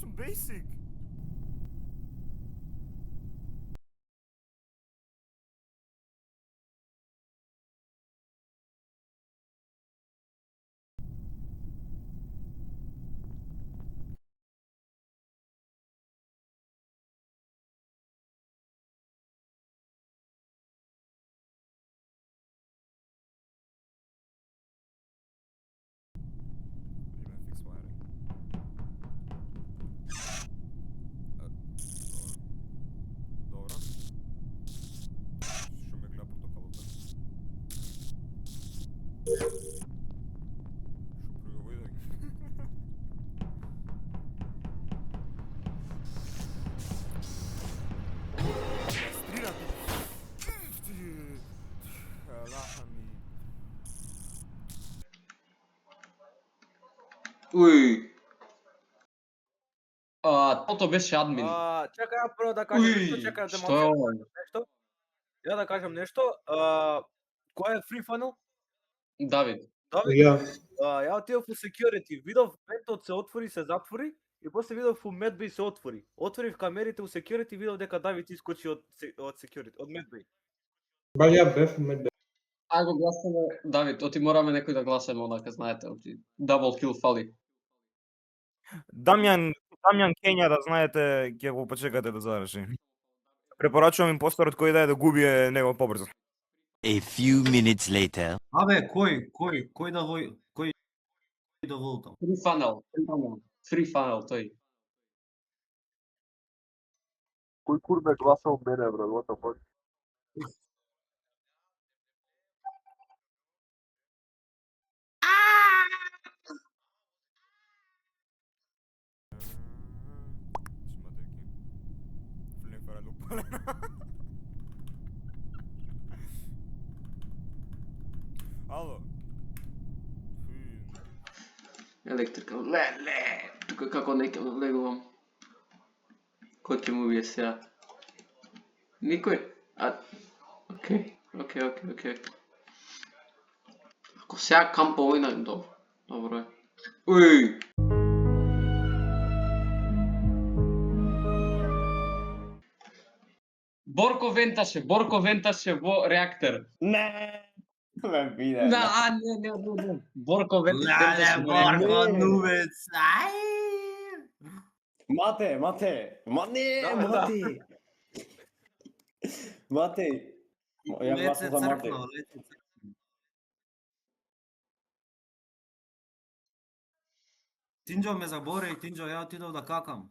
some basic. Even fix wiring. Dobro. Ще ме гледа протоколата. Ще проверя. Кастрирате. Алаха ми. Уй. Тото беше админ. Чакай ја прво да кажам нешто, чакай да Што е ова? нешто. Ја да кажам нешто. Кој е Free Funnel? Давид. Давид. Ја. Ја отидов у security, видов вентот се отвори, се затвори и после видов у Medbay се отвори. Отворив камерите у security, видов дека Давид искочи од security, од Medbay. Бал ја бев мед. Ај го гласаме Давид, оти мораме некој да гласаме онака, знаете, оти double kill фали. Дамјан Кења, да знаете, ќе го почекате да заврши. Препорачувам импосторот кој да е да губи е него побрзо. A few minutes later. Абе, кој да волтам? Free funnel, тој. Кој курбе гласал мене, брат, what the fuck? Ало. Електрика. Ле. Тука како не ќе влегувам. Кој ќе му бие сега? Никој? Окей. Ако сега кампа овој добро е. Уј! Борко венташе во реактор. Не. Ме биде. Не. Борко венташе во реактор. Борко, нувец. Мате. Мате. Ја гласам за Мате. Тинџо ме заборави, Тинџо, ја отидов да какам.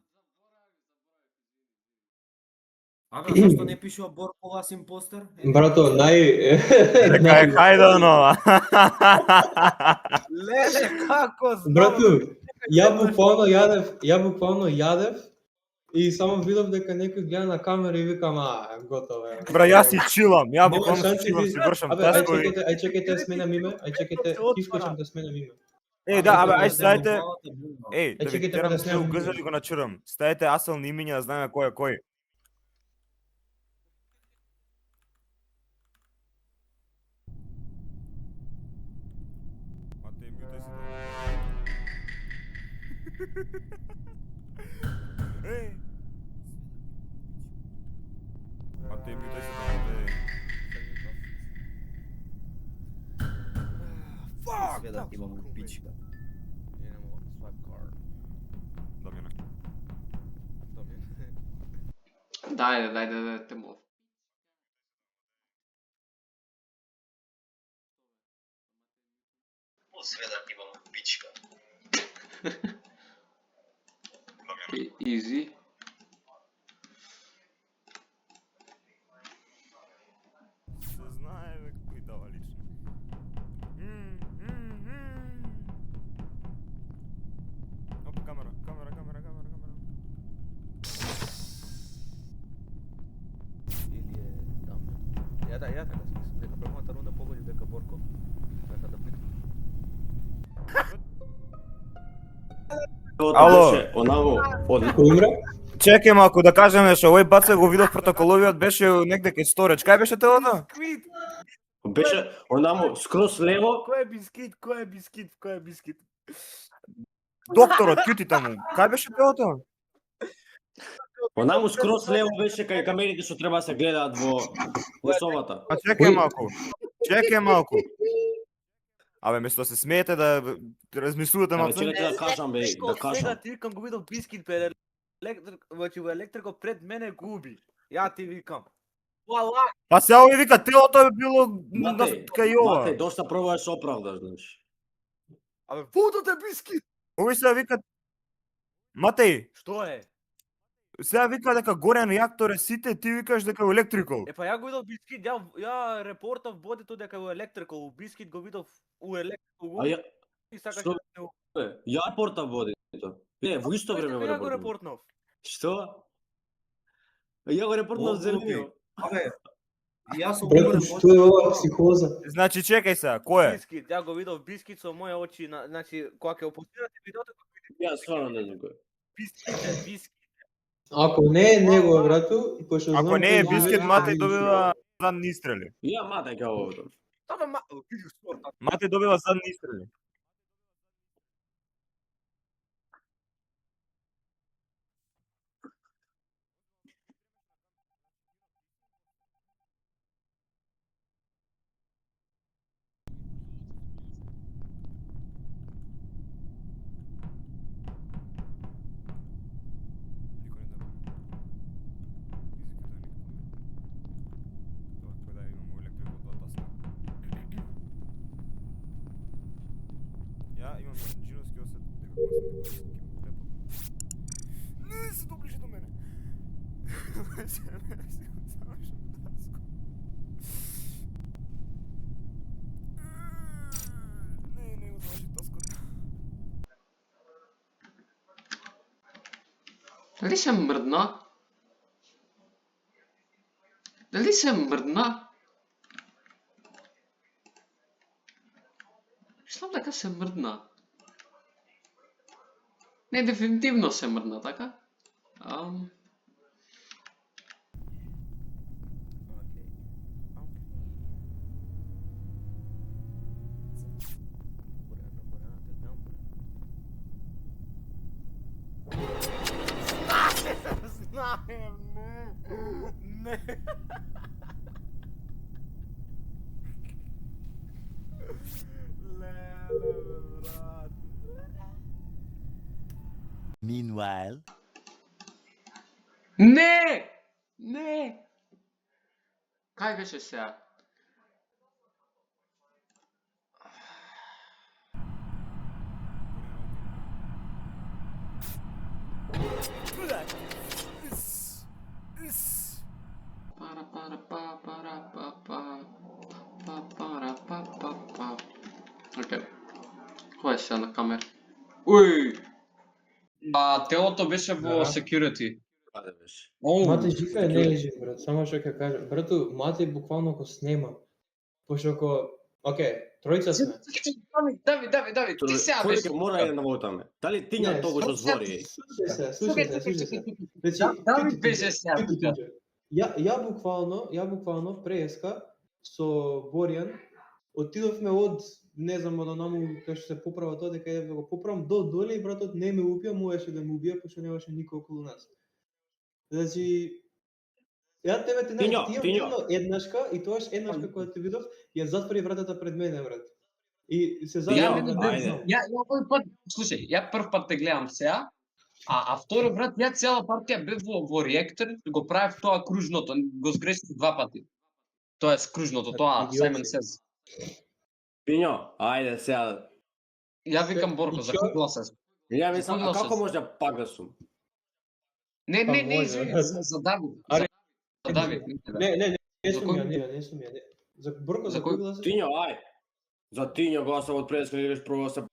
Абе, зашто не пишува Борко Лас импостер? Брато, Дека е хајдано. Леле, како знам? Брато, ја буквално јадев и само видов дека некој гледа на камера и викам, готово е. Бра, јас си чилам, ја Нема буквално шанси си чилам, ви- си вршам Абе, тескови. ај чекајте да сменам име, искочам да сменам име. Да, ај стајте, да ви чекайте, терам да се снимам угрзали видео. го начурам. Стајте аселни имиња да знаеме кој е кој. Све да ти имам пичка. Дајде, те мов. Све да ти имам пичка. Easy. Се знае бе кој дава лично. Опа, камера. Или е Дамјан. Ја така си мислам, дека првата рунда погоди дека Борко така да питам. Ало. Онаго, Кој умре? Чекај малку да кажеме што овој пат се го видов протоколовиот беше негде кај сторич. Кај беше телото? беше онамо скрос лево. Кој е бискит? Докторот, кјути таму. Кај беше телото? Онаму скрос лево беше кај камерите што треба да се гледаат во собата. А чекај малку. Чекај малку. Абе, место да се смеете да размислувате Абе, малку. чекајте да кажам, бе, да кажам. Сега ти викам го видов Бискит пред значи во електрико пред мене губи. Ја ти викам. Вала, Па сега овој вика телото е било Матеј, кај ова. Матеј, доста пробуваш да се оправдаш, знаеш. абе водот е Бискит. Овој сега вика Матеј, Што е? сега вика дека горе на реактор е сите, ти викаш дека е електрикал. Е па ја го видов Бискит, ја репортав бодито дека во електрико, у Бискит го видов у електрико. А ја, И сакаш што? да бе, ја репортав водито. Не, во исто време го Ја го репортав. репортнав. Што? Ја го репортнав О, зеленио. Абе, јас сум Брато, што е ова психоза? Значи чекај сега, кој е? Бискит, ја го видов Бискит со мои очи, значи кога ќе опостирате видеото Ја стварно не знам кој. Бискит. Ако не е него, брату, и пошто знам Ако не е кој Бискит, живее, Матеј не добива задни истрели. Ја Матеј као овото. Тоа ма, види спорта. Матеј добива задни истрели. Ја имам джиновски осет дека кога сам дека ќе му тепам. Не се доближи до мене. Не го заврши таскот. Дали се мрдна? Дали се мрдна? Мислам дека се мрдна. Не, дефинитивно се мрдна, така? Знаем, не. Леле, брат. Meanwhile, Не! Не! Кај беше сега? Пара пара па пара па па па пара па па па. Окей. Кој е сега на камера? Уј! Телото беше во Да. security. Каде беше? Матеј жив е, не е жив, брат. Само што ќе кажам. Брату, Матеј буквално го снема. Пошто ако... Океј, тројца сме. Давид, ти сега Кој беше. ќе мора да навотаме? Дали тиња тоа што звори? Слушај се. Значи, Давид пити, беше пити, сега пити, тука. пити. Ја буквално преска со Боријан отидовме од не знам од онаму кај што се поправа тоа дека идев да го поправам до доле и братот не ме убија, можеше да ме убие пошто немаше никој околу нас. Значи ја тебе те Тињо, најдов Тињо. еднашка и тоаш еднашка која те видов ја затвори вратата пред мене, брат. И се Ја затвори. Тињо, ајде. ја овој пат, слушај, ја прв пат те гледам сега, а втори брат, ја цела партија бев во реактор, го правев тоа кружното, го сгрешив 2 пати. Тоа е кружното, тоа Идиоти. Сајмон Сез. Пињо, ајде сега. Ја викам Борко, за кој гласаш? Ја мислам, Кој а како гласаш? може да пак да сум? Не, Па не, може, извини, брат. за Давид. Аре, За Давид. Не За сум кој? ја, не сум ја. За Борко, За за кој? кој гласаш? Тињо, ај. За Тињо гласав од преска или веш прво се Не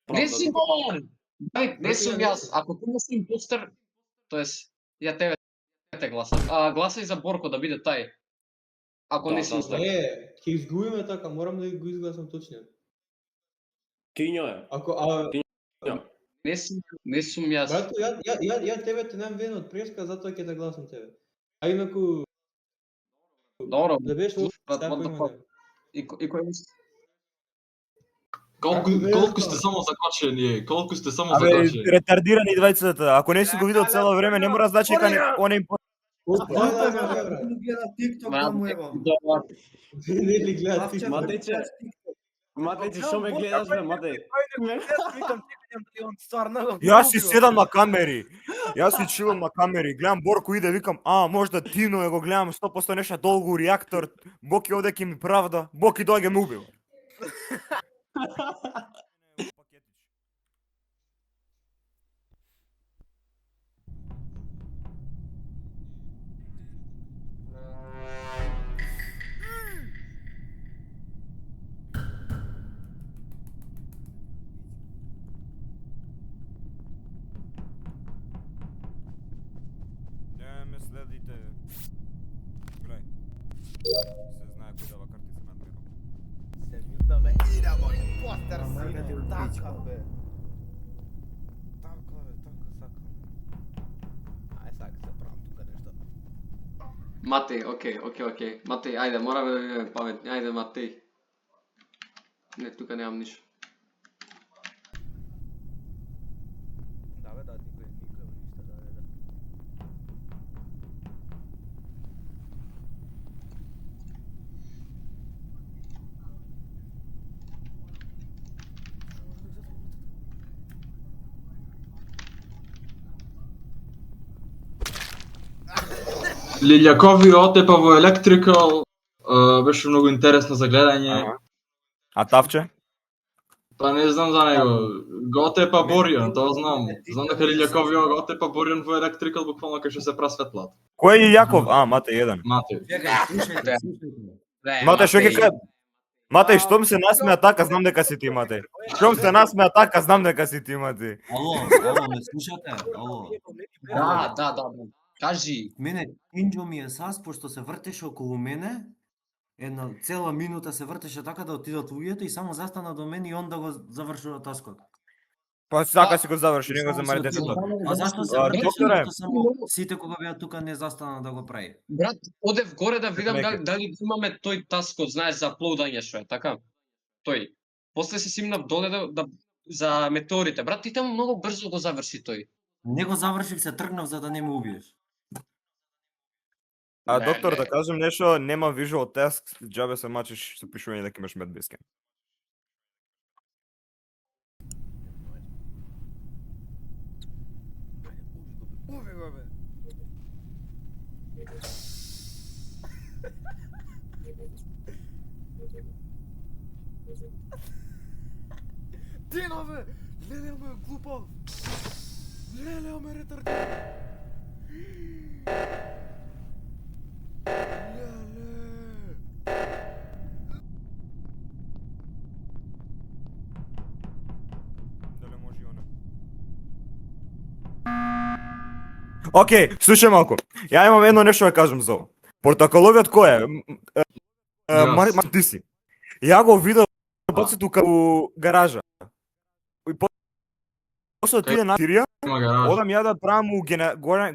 правда си тука. он! Давид, не Брате, сум ја не јас. сум. Ако ти не си импостер, тоест, ја тебе те гласам. Гласај за Борко да биде тај. Ако Да, не си да, импостер. Не, ќе изгубиме така, морам да го изгласам точно. Тињо е. Ако Не сум јас. брато, ја тебе те немам виден од преска, затоа ќе те гласам тебе. А инаку Добро, да беше брат, така what the има fuck? не. И кој мисли? Колку сте само закачени, колку сте само Абе, закачени. ретардирани двајцата. Ако не си го видел цело време, не мора значи дека он им Дај, брат. Гледа TikTok да му ево. Не ли гледа ти? Матејче, што ме гледаш бе, Матеј? Викам, чекам дали он стварно го Јас си убива. седам на камери. Јас си чилам на камери. Гледам Борко иде, викам, можда Тино е го гледам 100% нешто долго реактор. Боки оде ќе ми правда. Боки доаѓа ме убива. Не ме следите. Гледај. Се знае кој дава картица на Андрејо. Се мјута, бе. Идемо, постер Ама си. некаде у Така, пичка. бе. Така, бе, така, сакам. Ај, сака се правам тука нешто. Матеј, окей. Матеј, ајде, мораме да бидеме паметни. Ајде, Матеј. Не, тука немам ништо. Да, бе, да, никој ништо да не да. Лилјакови отепа во Electrical, беше многу интересно за гледање. А Тавче? Па не знам за него. Го отепа Боријан, тоа знам. Знам дека Лилјакови го отепа Боријан во Electrical буквално кај што се прасветлат. Кој е Јаков? Матеј еден. Матеј. Чекај, слушајте. Матеј, што ќе кажа? Матеј, штом се насмеа така, знам дека си ти, Матеј. Штом се насмеа така, знам дека си ти, Матеј. Ало, ме слушате? Ало. Да. Кажи. Мене Тинџо ми е сас, пошто се вртеше околу мене, една цела минута се вртеше така да отидат луѓето и само застана до мене и он да го завршува таскот. Па сака си го заврши, не го Само замари се 10 отида. А зашто се А, вртеше, докторе. што само сите кога беа тука не застана да го прави? Брат, одев горе да видам Нека. дали имаме тој таскот, знаеш, за аплоудање што е, така? Тој. После се симнав доле за метеорите. Брат, ти таму многу брзо го заврши тој. Не го завршив, се тргнав за да не ме убиеш. А Не, доктор, не. да кажем нешто, нема visual task, џабе се мачиш со пишување дека имаш медбискен. Уби го, бе. Тино, бе! Леле, ме глупав! Леле, ме ретардиран! Леле! Дали може и она? Океј, слушај малку. Ја имам едно нешто да кажам за ова. Протоколовиот кој е? Јас. Ти си. Ја го видов баци тука у гаража. И после отиде на Сирија, Има гараж. одам ја да правам у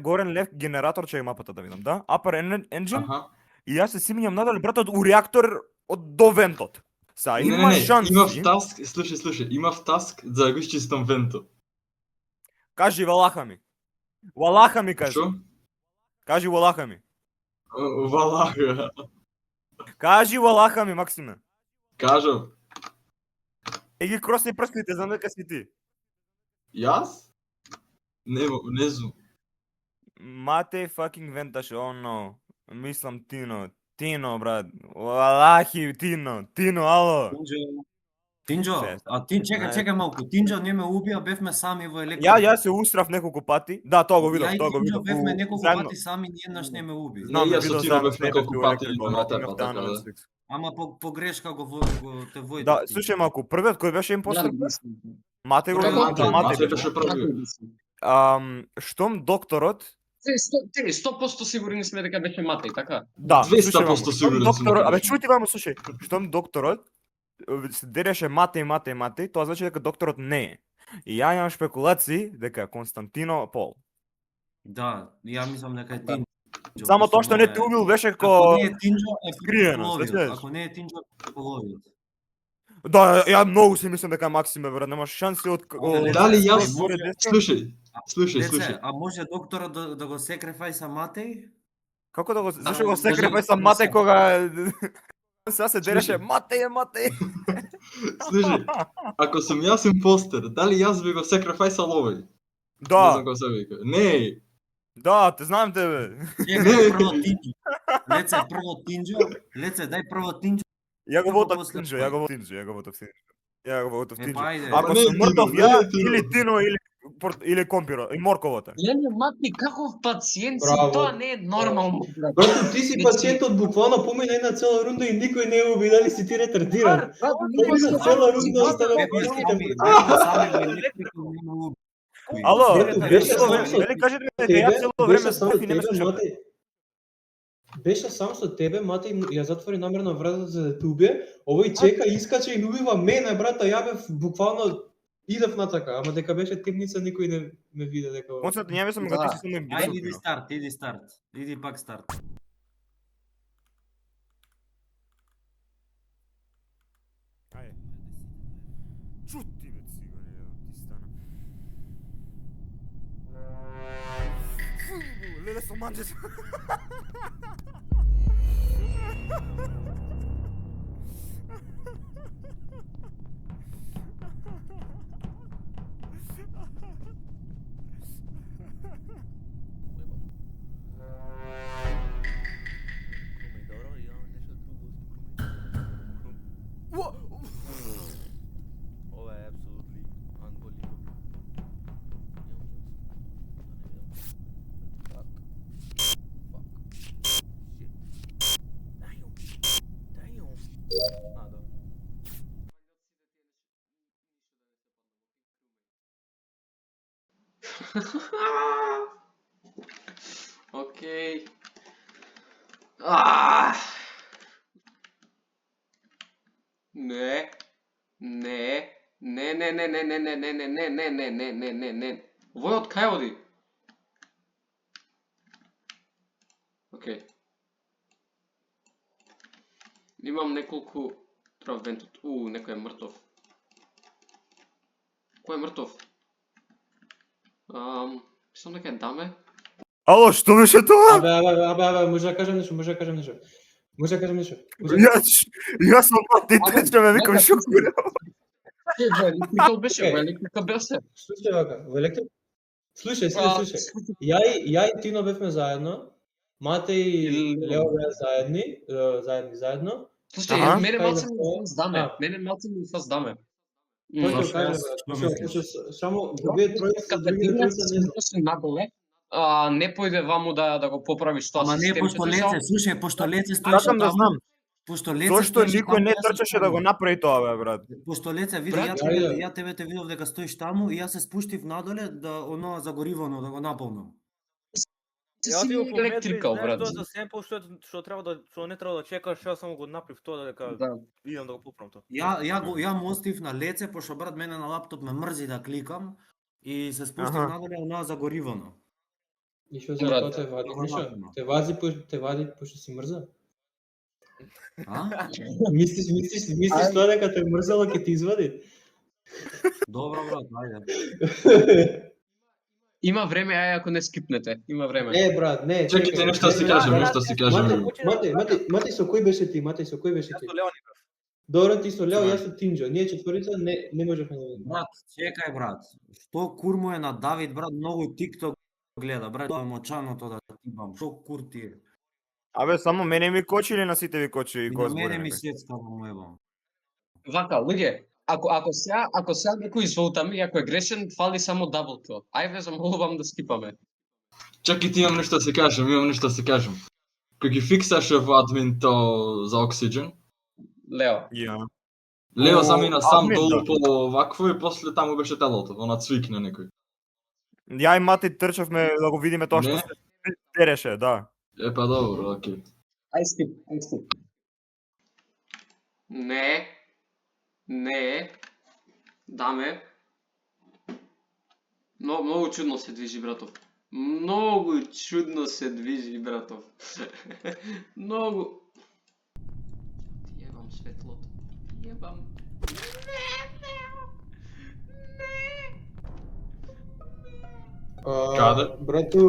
горен лев генератор, чеј мапата да видам, да? Upper engine, Аха. и јас се симињам надале, братот, у реактор од до вентот. Са, Не, има шанси. имав таск, слушај, имав таск за да го изчистам венто. Кажи, валаха ми. Валаха ми, кажи. Шо? Кажи, валаха ми. Валага. Кажи, валаха ми, Максиме. Кажав, Ги кросни прските, знам дека си ти. јас? Не знам. Матеј fucking венташе, оно. Мислам Тино, брат. Валахи, Тино, ало. Тинџо, Се. а ти чекај малку. Тинџо не ме убија, бевме сами во електрика. Ја се устрав неколку пати. Да, тоа го видов, Ја и тоа го Тинџо видов. бевме неколку заедно. пати сами, ниеднаш не ме уби. Знам, Не, јас видов со Тино заедно бев с тебе неколку у пати Electric на Ball, тебе, имав така таа на да. Netflix. Ама по грешка го те војдов. Да, слушај малку, првиот кој беше импостер? Матеј го Како? видов, да, Матеј Матеј. беше први. Штом докторот, 100% сигурни сме дека беше Матеј, така? да, 200% слушај малку, штом сигурен сум докторот, дека абе беше. чути мамо, слушај, штом докторот се дереше Матеј, тоа значи дека докторот не е. И ја имам шпекулации дека е Константино Пол. Да, ја мислам дека е Тинџо. Само тоа што не те убил беше Ако ко не е Тинџо, е скриено, половиот. слушаш? Ако не е Тинџо, е половиот. Да, ја многу си мислам дека Максиме, брат, немаш шанси од... Овде, Дали Леце, јас... може- Слушај, Деце, слушај. а може докторот да го секрефајса Матеј? Како да го... Зашо го кажи- секрепај сам Матеј кога... Сега се дереше, Матеј е Матеј. Слушај, ако сум јас импостер, дали јас би го секрефајсал овој? Не знам Да, кој се вика. Не, да, те знам тебе. Чекај, прво Тинџо. Леце, прво Тинџо. Леце, дај прво Тинџо. Ја го Како вотав после Тинџо, тој? ја го вотав Тинџо, ја го вотав Тинџо. Ја го вотав Е, Тинџо. па ајде. Ако Не, сум Тино, мртов не, ја, Тино. или Тино, или Компиро, и Морковата. Леле, мати, каков пациент си, Браво. тоа не е нормално. брат. Брато, ти си Значи- пациентот буквално помина една цела рунда и никој не го видали си ти ретардиран. Брат, Помина не цела знам, рунда си остана брат, без брат, никакви. Сами во електрика нема уб. Ало, Брато, беше само со Вели кажете ми дека ја цело време беше само зборев и не ме тебе, слушате. Матеј. Беше сам со тебе, Матеј ја затвори намерно вратата за да те убие. Овој чека, искача и убива мене, брата, ја бев буквално идев натака, ама дека беше темница никој не ме виде дека. Концерт ја мислам дека Да. ти си само Ајде, иди имбисот. старт, иди старт. Иди пак старт. Ајде. Чути бе цигани, да ти стана. Фу, леле со манџес. Ова е абсолютно unbelievable. А, да. Окей. Не. Не. Не, не, не, не, не, не, не, не, не, не, не, не, не, не, не. Овој од кај оди? Окей. Имам неколку травентот. Некој е мртов. Кој е мртов? Мислам дека е даме. Ало, што беше тоа? Абе, може да кажам нешто. Може да кажам нешто. Јас сум Матеј, тече ме викам Абе, шокур. Електрикал беше, Окей. електрикал беше. Слушај вака, во електрик. Слушај. Ја и Тино бевме заедно. Матеј и Лео беа заедно. Слушај, Аха. мене малце ми Кај да фас даме. А. Мене малце ми фас даме. Тој ќе Зашо каже, јас што мислиш? само вие тројца, другите тројца не знам. Надоле, не појде ваму да го поправиш тоа Ама не, системчето пошто и Леце, само- слушај, пошто Леце стоеше Сакам да таму, знам, пошто Леце зошто стоеше никој таму, не јас се трчаше да го спуштив. направи тоа, бе, брат. Пошто Леце види, Брат, ајде. ја тебе те видов дека стоиш таму и јас се спуштив надоле да оно загоривано да го наполнам. Ја Си отидов во Медвеј, електрикал, знаеш брат. тоа за семпл што треба да што не треба да чекаш, ја само го направив тоа дека Да. идам да го поправам тоа. Ја му остив на Леце, пошто брат мене на лаптоп ме мрзи да кликам и се спуштив Аха. надоле оно загоривано. И што за Брат, тоа те вади, добро нешто? направено. Те вади пошто си мрза? А? Мислиш тоа дека те мрзало ќе ти извади? Добро брат, ајде. Има време, ај ако не скипнете. Има време. Не, брат, не. Чекайте, нешто си кажем, нешто си кажем. Матеј, со кој беше ти? Јас со Леони бев. Добро, ти со Лео, јас со Тинџо. Ние четворица не можевме да видиме. Брат, чекај брат. Што кур му е на Давид брат, многу TikTok гледа, брат, тоа е мочаното да типам. Што кур ти е? Абе, само мене ми кочи или на сите ви кочи И кога на мене ми збориме? сецка да му ебам. Вака, луѓе, ако сега некој изволтаме и ако е грешен, фали само дабл кил. Ајде, замолувам да скипаме. Чакайте, имам нешто да се кажем. Кога ги фиксаше во админто за Oxygen, Лео. Ја. Лео О, замина сам админ, долу да. по вакво и после таму беше телото, она цвикна некој. Ја и Матеј трчавме да го видиме тоа што Не. се дереше, да. Па добро, окей. Ај скип. Не. Даме. Многу чудно се движи, братов. Многу чудно се движи, братов. Многу. Јебам светлото. Јебам. Каде? Брату,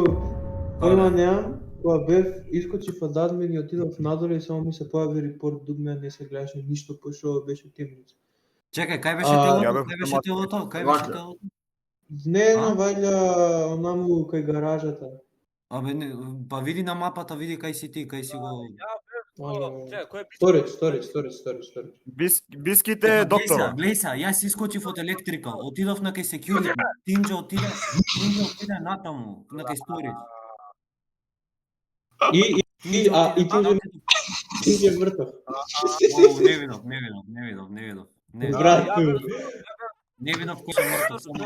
појма немам, кога бев, искочив од админ и отидов надоле и само ми се појави репорт дугме, не се гледаше ништо, пошто беше темница. Чекај, кај беше А, телото? ја бев Кај беше автомат. телото? Кај Вака. беше телото? Не, А? вајда онаму кај гаражата. Абе, не, па види на мапата, види кај си ти, кај си го... Чекај, кој е Storage. Биските Глеј доктор. са, глеј са, јас искочив од електрикал, отидов на кај security, Тинџо отиде натаму, на кај storage. И ти е мртов. О, не видов. Не, Брату, не видов кој е мртов, само...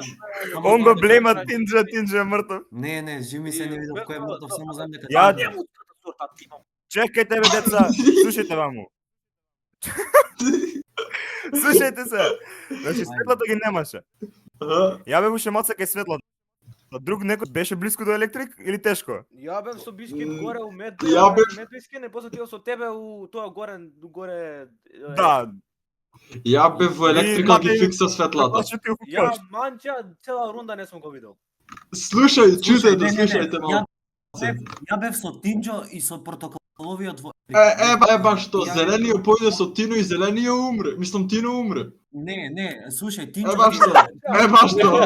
Он го блема Тинџа е мртов. Не, жими се не видов кој е мртов, само знам дека... Ја- Тинџо е. Чекајте бе деца, слушајте ваму. Слушајте се. Значи светлото ги немаше. Ја бев уште маца кај светлото. Друг некој беше блиску до електрик или тешко? Ја бев со бискит горе у Ја бев- Медвискен, и после тио со тебе у тоа горе. Да. Ја бев во електрикал ги Мате- фикса светлата. Тоа што ти Ја укажеш. манча цела рунда не сум го видел. Слушај, чујте, не, слушајте малку. Ја бев со Тинџо и со протоколовиот во... Баш тоа, зелениот појде со Тино и зелениот умре. Мислам, Тино умре. Не, слушај, Тинџо... Баш тоа, баш тоа.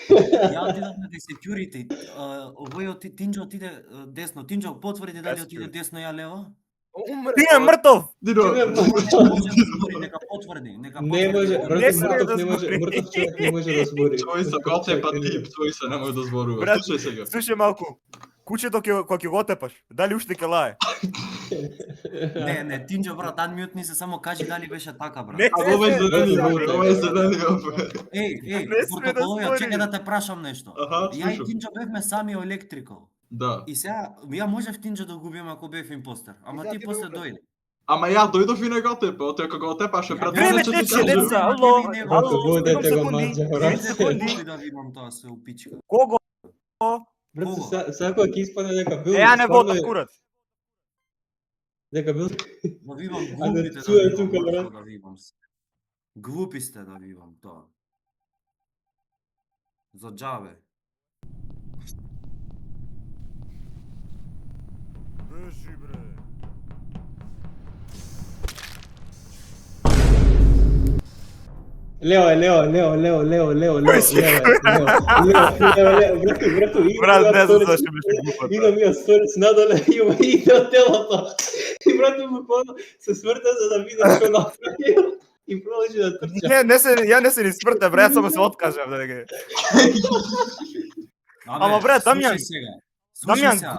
Ја отидов на кај security, овој Тинџо отиде десно. Тинџо, потврди дали отиде десно, ја лево? Умре. Ти е мртов. Дино, Може да збори, нека потврди, не може, Не брату, сме мртов да не може, збори. мртов човек не може да збори. Тој се го тепа тип, тој се немој да зборува. Брат, Слушај сега. Слушај малку. Кучето кога ќе го тепаш, дали уште ќе лае? Не, Тинџо, брат, unmute се, само кажи дали беше така, брат. Не, А ова е зелениот, ова е зелениот. Еј, Не сме да протоколовиот, збори. чекај да те прашам нешто. Аха, Ја и слушам. Тинџо бевме сами о електрикал. Да. И сега, ја можев Тинџо да го убием ако бев импостер, ама ти после дојде. Ама ја дојдов и не го тепа, отиа кога го тепаше пред Време мене, што ти тече, кажам. деца, ало, Него, ало, Ако водете го секунди, манџа, 30 брат. секунди. да видам тоа се упичка. Кого? Брату, Кого? сакако ќе испадне дека бил... Е, ја не стварно водам е- курат. Дека бил... Да вивам А да глупите чуе да тука, вивам, брат. да вивам се. Глупи сте да вивам тоа. За џабе. Бежи бре. Лео, брату, Брат, не знам зашто беше глупата. Идам ја сторис надоле и ова иде од телото. И брату буквално се сврта за да видам што направил и продолжи да трча. Ја не се ни сврте, бре, јас само се откажав да ги. Ама, брат, Дамјан, слушај сега. Слушај Дамјан, сега.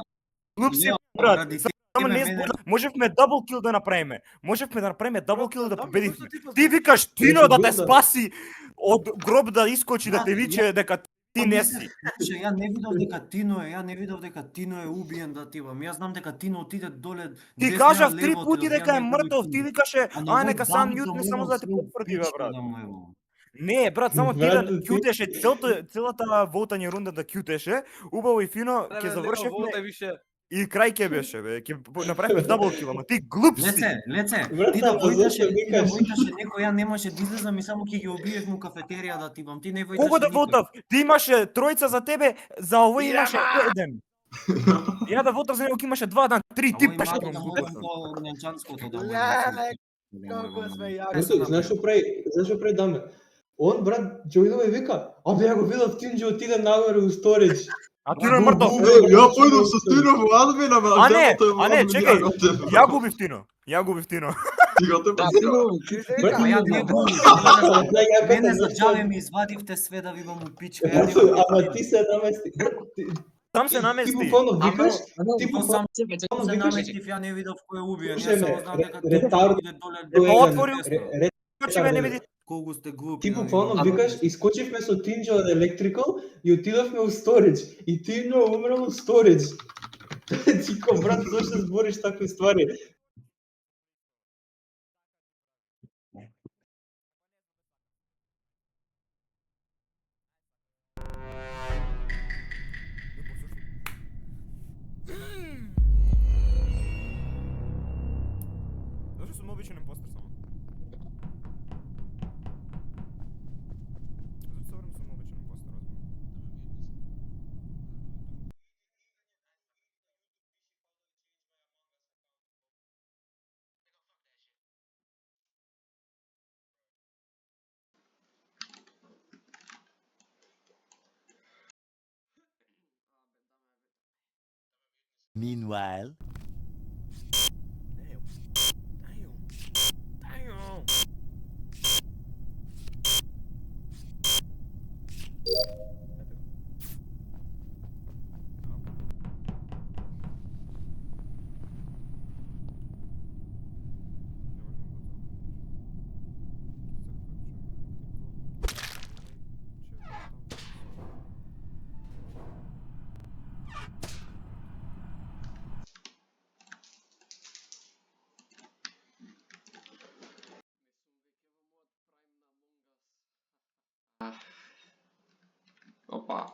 Глуп си, Лео, брат. ради Само тебе не мене- збор. Можевме дабл кил да направиме. Можевме да направиме дабл кил да победиме. Ти викаш Тино да те спаси од гроб да искочи да те виче дека ти не си. Слушај, ја не видов дека Тино е убиен да тивам. Јас знам дека Тино отиде доле. Ти десно, кажав ја 3 лево пути отидов, дека ја е некој мртов. го Ти чув. викаше, А на а овој нека сам банд мјутне да само му за да те све потврди, бе, пичка брат. да му ево. Не, брат, само ти Брат, да ти- кјутеше целата волтање рунда да кјутеше. Убаво и фино ќе завршевме више. и крај ќе беше, бе. Ќе направиме дабл кил, ама ти глуп си. Леце, Брат, ти да ама војдаше, зашто ти да викаш? војдаше некој, ја немаше да излезам и само ќе ги убиев му кафетерија да тивам. Ти не војдаше. Кого да никој. волтав? Ти имаше тројца за тебе, за овој имаше еден. Ја да волтав за него имаше 2 на 3 ти Овој пеш. мато волтам по ненчанското да му Како сме Брату, знаеш што прави Даме? Он, брат, Джоидова и вика, абе ја го видов Тинџо отиде нагоре у сторидж. А ти е мртов. Ја појдов со Тино во админа, бе, А не, дедото е во а не, админ, чекај. ја го тепа. Ја губив Тино. Ја губив Тино. Ти го тепа. Брат, Ама ја не го Мене за џабе ми извадивте све да ви вам упичка. Ја не Брату, го ама ти се намести. Там се Ти намести. буквално викаш, ти Тоа буквално сам се наместив, ја не видов кој е убиен. Слушај Ја само ме, знам дека ретард- иде доле. Па отвори ре- Значи ме не види. Колку сте глупи. Ти да ви буквално вам- викаш, искочивме со Тинџо од електрикал и отидовме у сторидж. И Тинџо умрел у сторидж. Ти ко брат, зошто збориш такви ствари? Зашто сум обичен импостер само? Meanwhile. Опа.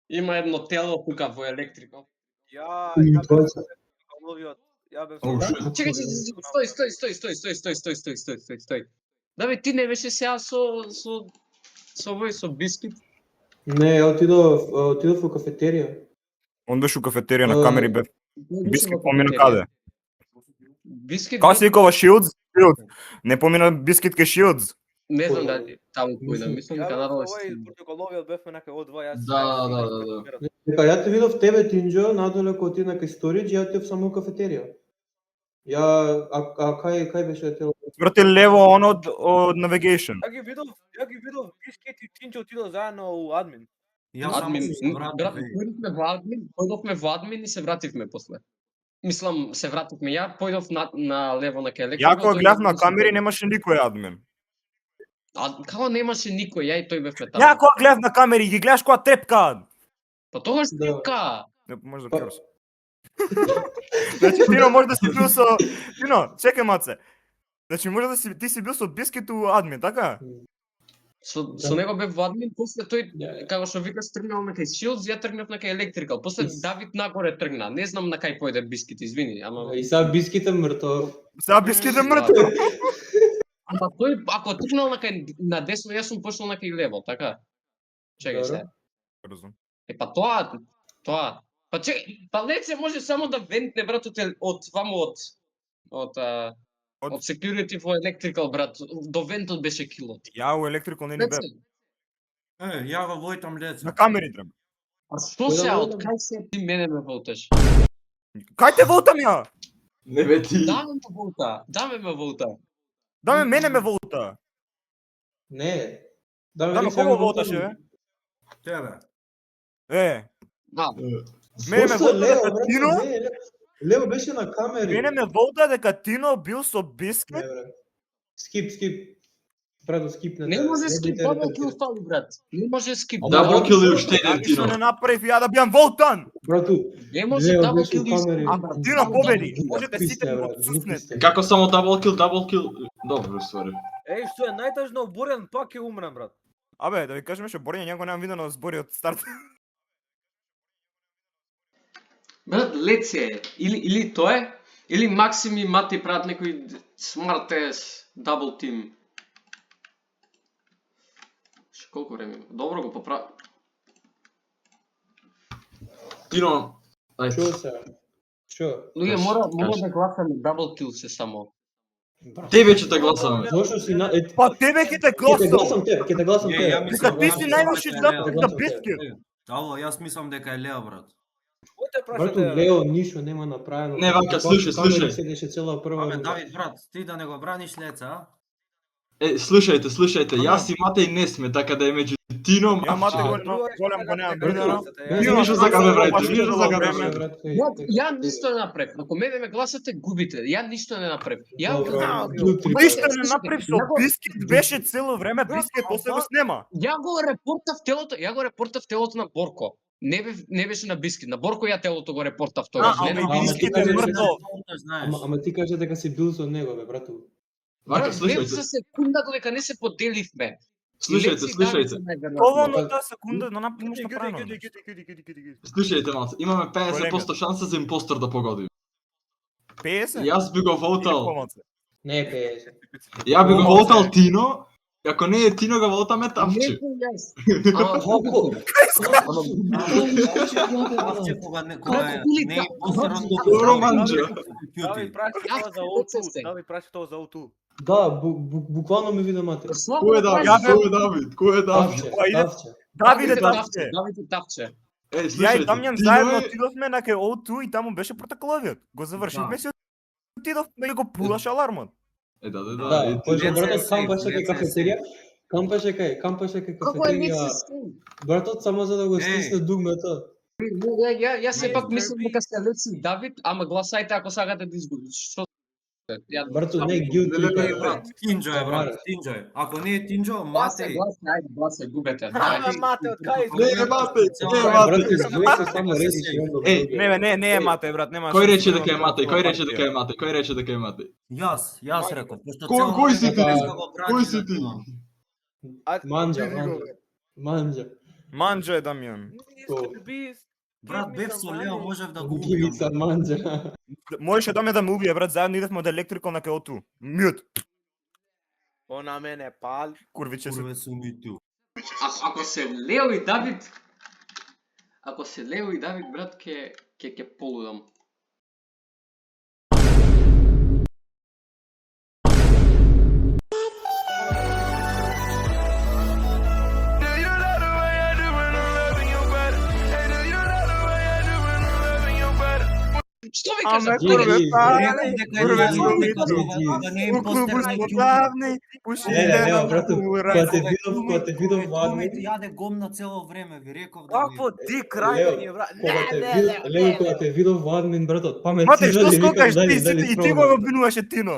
Има едно тело тука во електрикал. Ја И бев двајца. новиот, ја бев Оу, со- шит. Чекај, стој. Давид, ти не беше сега со овој со бискит? Не, ја отидов во кафетерија. Он беше у кафетерија на А, камери бев. Бискит помина каде? Бискит Кај се викава Shields? Shields. Не помина Бискит ке Shields. не знам дали таму појда, мислам Ја дека бев надолу со овој си. портокаловиот бевме некај од два, јас. Да. Дека ја те видов тебе Тинџо, надалеку од на кај Сторидж, ја отидов само у кафетерија. Кај беше тело? Врти лево он од Navigation. Ја ги видов Бискет и Тинџо отидов заедно у админ. Јас само Админ, се брат, вратив. појдовме во админ и се вративме после. Мислам, се вративме. Ја појдов на лево на кај електрикал. Ја кога гледав на камери немаше никој админ. А како немаше никој, ја и тој бевме таму. Ја кога гледав на камери ги гледаш која трепкаат. Па тогаш Да. трепка. Не може да Па- кажеш. Значи Тино може да си бил со Тино, чекај маце. Значи може да ти си бил со Бискит у админ, така? Со него бев во админ, после тој, Да. како што викаш, тргнал на кај Shields, ја тргнав на кај електрикал. После Давид нагоре тргна. Не знам на кај појде Бискит, извини, ама... И сега Бискит е мртов. Сега Бискит е мртв. Ама тој, ако тргнал на десно, јас сум пошол на кај лево, така? Чекај се. Разум. Па тоа. Па чекај, па Леце може само да вентне, брат, од ваму од security во electrical, брат. До вентот беше килот. Ја у електрикал не ни бев. Леце, Ја го војтам леце. На камери треба. а што се, од кај се ти мене ме волташ? Кај те волтам ја? Не бе ти. Даме ме волта. Да мене ме волта. Не. Да ме Велик, кого сега волташе, бе? Тебе. Да. Мене ме Зошто волта Лео, дека брат, Тино, не, Лео беше на камери. мене ме волта дека Тино бил со Бискит. Не, брат. Скип. Брат, скипнете. Не може Не скип, бидете дабл репетирани. кил фали, брат. Не може скип. Дабл кил и уште Ја еден ништо не Тино. направив ја да биам волтан. Брату, Не може Лео дабл беше кил у и камери. А Тино победи. Можете глупи сите сте, да го брат, цуснете. глупи сте. Како само дабл кил? Добро, ствари. Еј, што е најтажно, Борјан пак ќе умре, брат. Абе, да ви кажеме што Борјан ја го немам видено да збори од старт. Брат, Леце, или тоа е, или Максим и Мати прават некој смарт ес дабл тим. Колку време има? Добро го поправи. Тино, ај. Чо се? Чо? Луѓе, Кажи, мора кажи. да гласаме дабл кил се само. Тебе ќе те гласаме. Зошто си на... Па тебе ќе те Ќе те гласам гласам. тебе, ќе те гласам Ја тебе. мислам Дека ти си најлоши дека е знак Лео. на Бискит. Ало, јас мислам дека е Лео, брат. Кој те Брату, прашате? Лео ништо нема направено. Не, вака, слушај, Камери слушај. Седеше цела прва Абе, рунда. Давид, брат, ти да не го браниш леца, а? Слушајте, јас и Матеј не сме, така да е меѓу Тино, Ја мате го Мавче. голем го немам Брате, видено. Ти ништо за каде правите, Баш ништо за цело каде време. правите. Ја ништо не направив. Ако мене ме гласате, губите. Ја ништо не направив. Ја Ништо не направив со Бискит, беше цело време Бискит после го снема. Ја го репортав телото на Борко. Не беше на Бискит. На Борко ја телото го репортав тогаш. А, Не ама на и Бискит. Бискит е мртов. Ама ти кажа дека си бил со него, бе, брату. Вака, Брат, бев за слушајте, секунда додека не се поделивме. слушајте. Ова на таа секунда да направиш направено. Слушајте, малце, имаме 50% Колега. шанса за импостор да погоди. 50? Јас би го волтал. Не е 50. Ја би го волтал Тино, и ако не е Тино го волтаме Не Тавче. сум јас. Ама Добро, манџа. Давид праши тоа за O2. Давид праши тоа за O2. Да, буквално ме вида мате. Кој е Давид? Кој е Давид? Кој е Давид? Тавче, Па иде- тавче. Давиде Тавче, Тавче. Давид и Тавче. Е, Ја и слушајте, Дамјан Тино заедно е... отидовме на кај O2 и таму беше протоколовиот. Го завршивме си отидовме и го пулаше алармот. Е, да, Да, пошто Let's братот say кампаше safe, кај let's say кафетерија, кампаше кај Како е кафетерија, лице? братот само за да го Еј. стисне дугмето. Јас сепак мислам дека сте Леци Давид, ама гласајте ако сакате да изгубите. Што? Ја Братот не Леле, guilty. бе, Е, брат, Тинџо е, брат, Тинџо е. Ако не е Тинџо, гласај, Матеј. ајде, гласај, губете. Ама мате, од кај Не, изгледа? Матеј, не, Брат, Матеј. извеќе само редиш едно Еј, друго. Не е Матеј, брат, нема. Кој шанс, рече нема дека е толкова Матеј? Кој рече партија. дека е Матеј? Кој рече дека е Матеј? Јас реков, пошто Кој си ти? Кој си ти? Манџа. Манџо е Дамјан. Брат, бев со Лео, можев да го убијам. Гивица манџа. Можеше Дамјан да ме убие, брат, заедно идевме од електрикал на кај O2. Мјут. Она мене пал. Курвиче се. Курве сум и ту. Ако се Лео и Давид, ако се Лео и Давид, брат, ќе полудам. Што ви кажа? Курве, Реков дека Курве, е сум дека да не е У клубу импостер на смо Q. давни, пушиле Леле, на брате, мура. кога те видов во админ, Јаде гомна цело време, ви реков да Какво ди крај ни брат? Лео, кога те видов во админ, братот, памет Мате, си што излезе, скокаш викам, ти, дали и ти пробам. го обвинуваше Тино.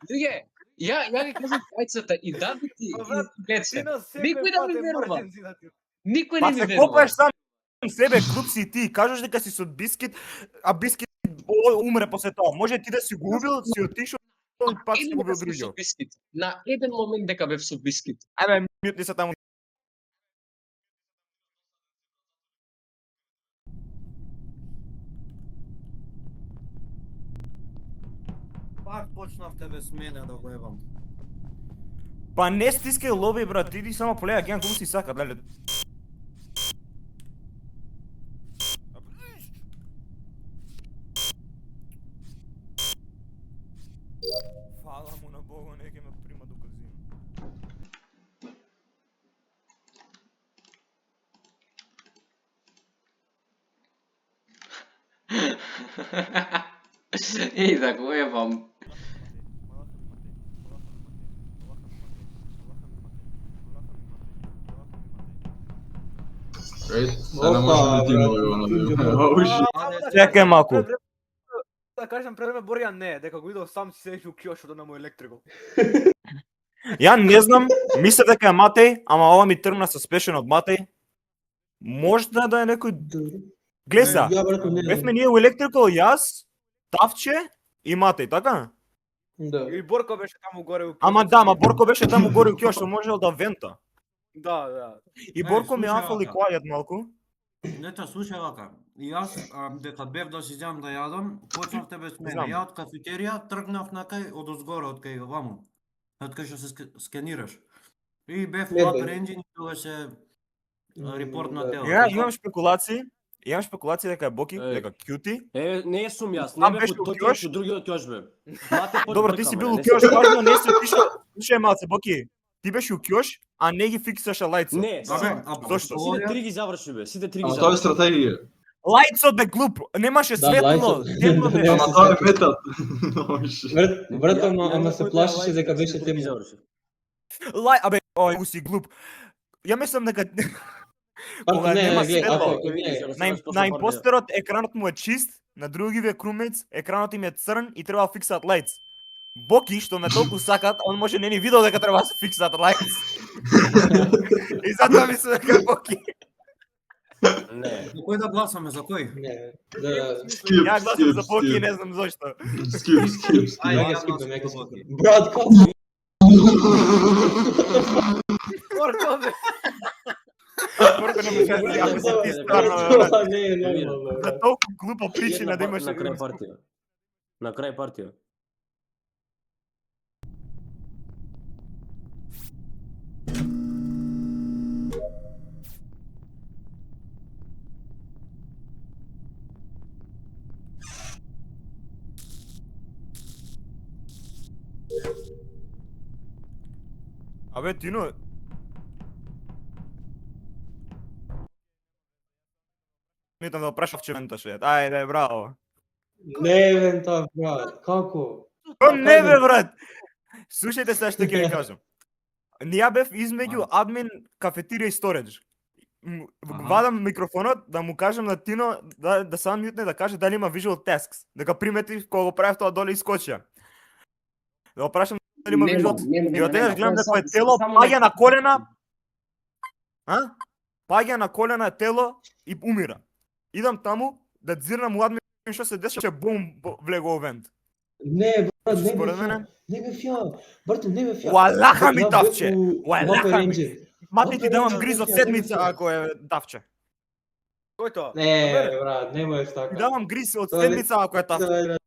Друге, ја ги кажам крајцата и Давид и Беце. Никој да ми верува. Никој Па не ми се верува. копаш сам себе, клуп си ти, кажеш дека си со Бискит, а Бискит умре после тоа. Може ти да си го убил, си отишол и пак си Или го убил дека сум со другиот. Бискит. На еден момент дека бев со Бискит. Ајде, мјутни се таму. Пак почнавте без мене да го ебам. Па не стискај лоби, брат, иди само полега ген колку си сака, дали. Фала му на Богу, не ќе ме прима до казино. Еј, да го ебам. Ей, се не може да Тино да го надиме. Оу, шит. Чекај малку. Да кажам пред ме Боријан не, дека го видов сам си седеше у киошот на мој електрикол. Ја не знам, мислев дека е Матеј, ама ова ми тргна суспешен од Матеј. Можда да е некој... Глеса, Ја, брато, не. бевме ние у електрикал, јас, Тавче и Матеј, така? Да. И Борко беше таму горе у Ама киошот. да, ама Борко беше таму горе у киошот, можел да вента. Да. И Борко ми слушај, афали вака. којајат малку. Не те слушај вака. И јас дека бев да си земам да јадам, почнавте без мене. Знам. Ја од кафетерија тргнав на кај од озгоре од кај ваму. Од кај што се скенираш. И бев Не, лап бе. ренџин и тоа се репорт на Да. тело. Ја имам спекулации. Имам спекулации дека е Боки, Еј. дека Кјути. Не сум јас, Там не беше бев у тој киош? тој другиот киош бе. Мате Добро, ти си бил у киош, важно не си отишол. Слушај малце, Боки. Ти беше у киош, а не ги фиксаше лајцот. Не, Абе, зошто? Сите три ги заврши бе, сите три ги Ама тоа е заврши. стратегија. Лајцот бе глуп, немаше Да, светло, лајцот. темно Не, беше. Ама тоа е метат. Оу, шит. Брат, ама се плашеше дека беше темно. Абе, ој, си глуп. Ја мислам дека кога Не, нема гледај, светло, ако не, на импостерот екранот му е чист, на другиве крумејц екранот им е црн и треба да фиксаат лајц. Боки, што ме толку сакат, он може не ни видел дека треба да се фиксаат лајц. И затоа мислам дека е Боки. Не. За кој да гласаме, за кој? Не, да. Скип, Ја гласам за скип, Боки и скип. не знам зошто. Скип, скип, скип. Ајде, Ја ја скипнам, ја гласам за скипнам. Брат, како? Борко бе. Борко не може да си, ако си ти стварно, брат. Тоа не е нормално, За брат. толку глупа причина да имаш на крај партија. На крај партија. Абе, Тино, Митам да прашав че венташе. Ајде, браво. Не, Вента, брат, како? О, не бе, брат! Слушајте сега што ќе ви кажам. Ја бев измеѓу админ, кафетерија и сторидж. Вадам микрофонот да му кажам на Тино да се мјутне да каже дали има visual tasks. Дека примети кога го правев тоа доле искочија. Да го прашам дали има visual tasks. И одеднаш гледам дека е тело паѓа на колена. А? Паѓа на колена тело и умира. Идам таму да дзирнам у админ што се дешава, бум влего овент. Не, брат, не Според бев ја. мене? Не бев ја. Брате, не бев ја. Уалаха ми Ја бев давче. у Уалаха Upper ми. Engine. Мати ти давам Upper гриз од Engine, седмица ја, ако е давче. Кој тоа? Не, брат, не можеш така. Ти давам гриз од Тоа не- седмица ако е давче.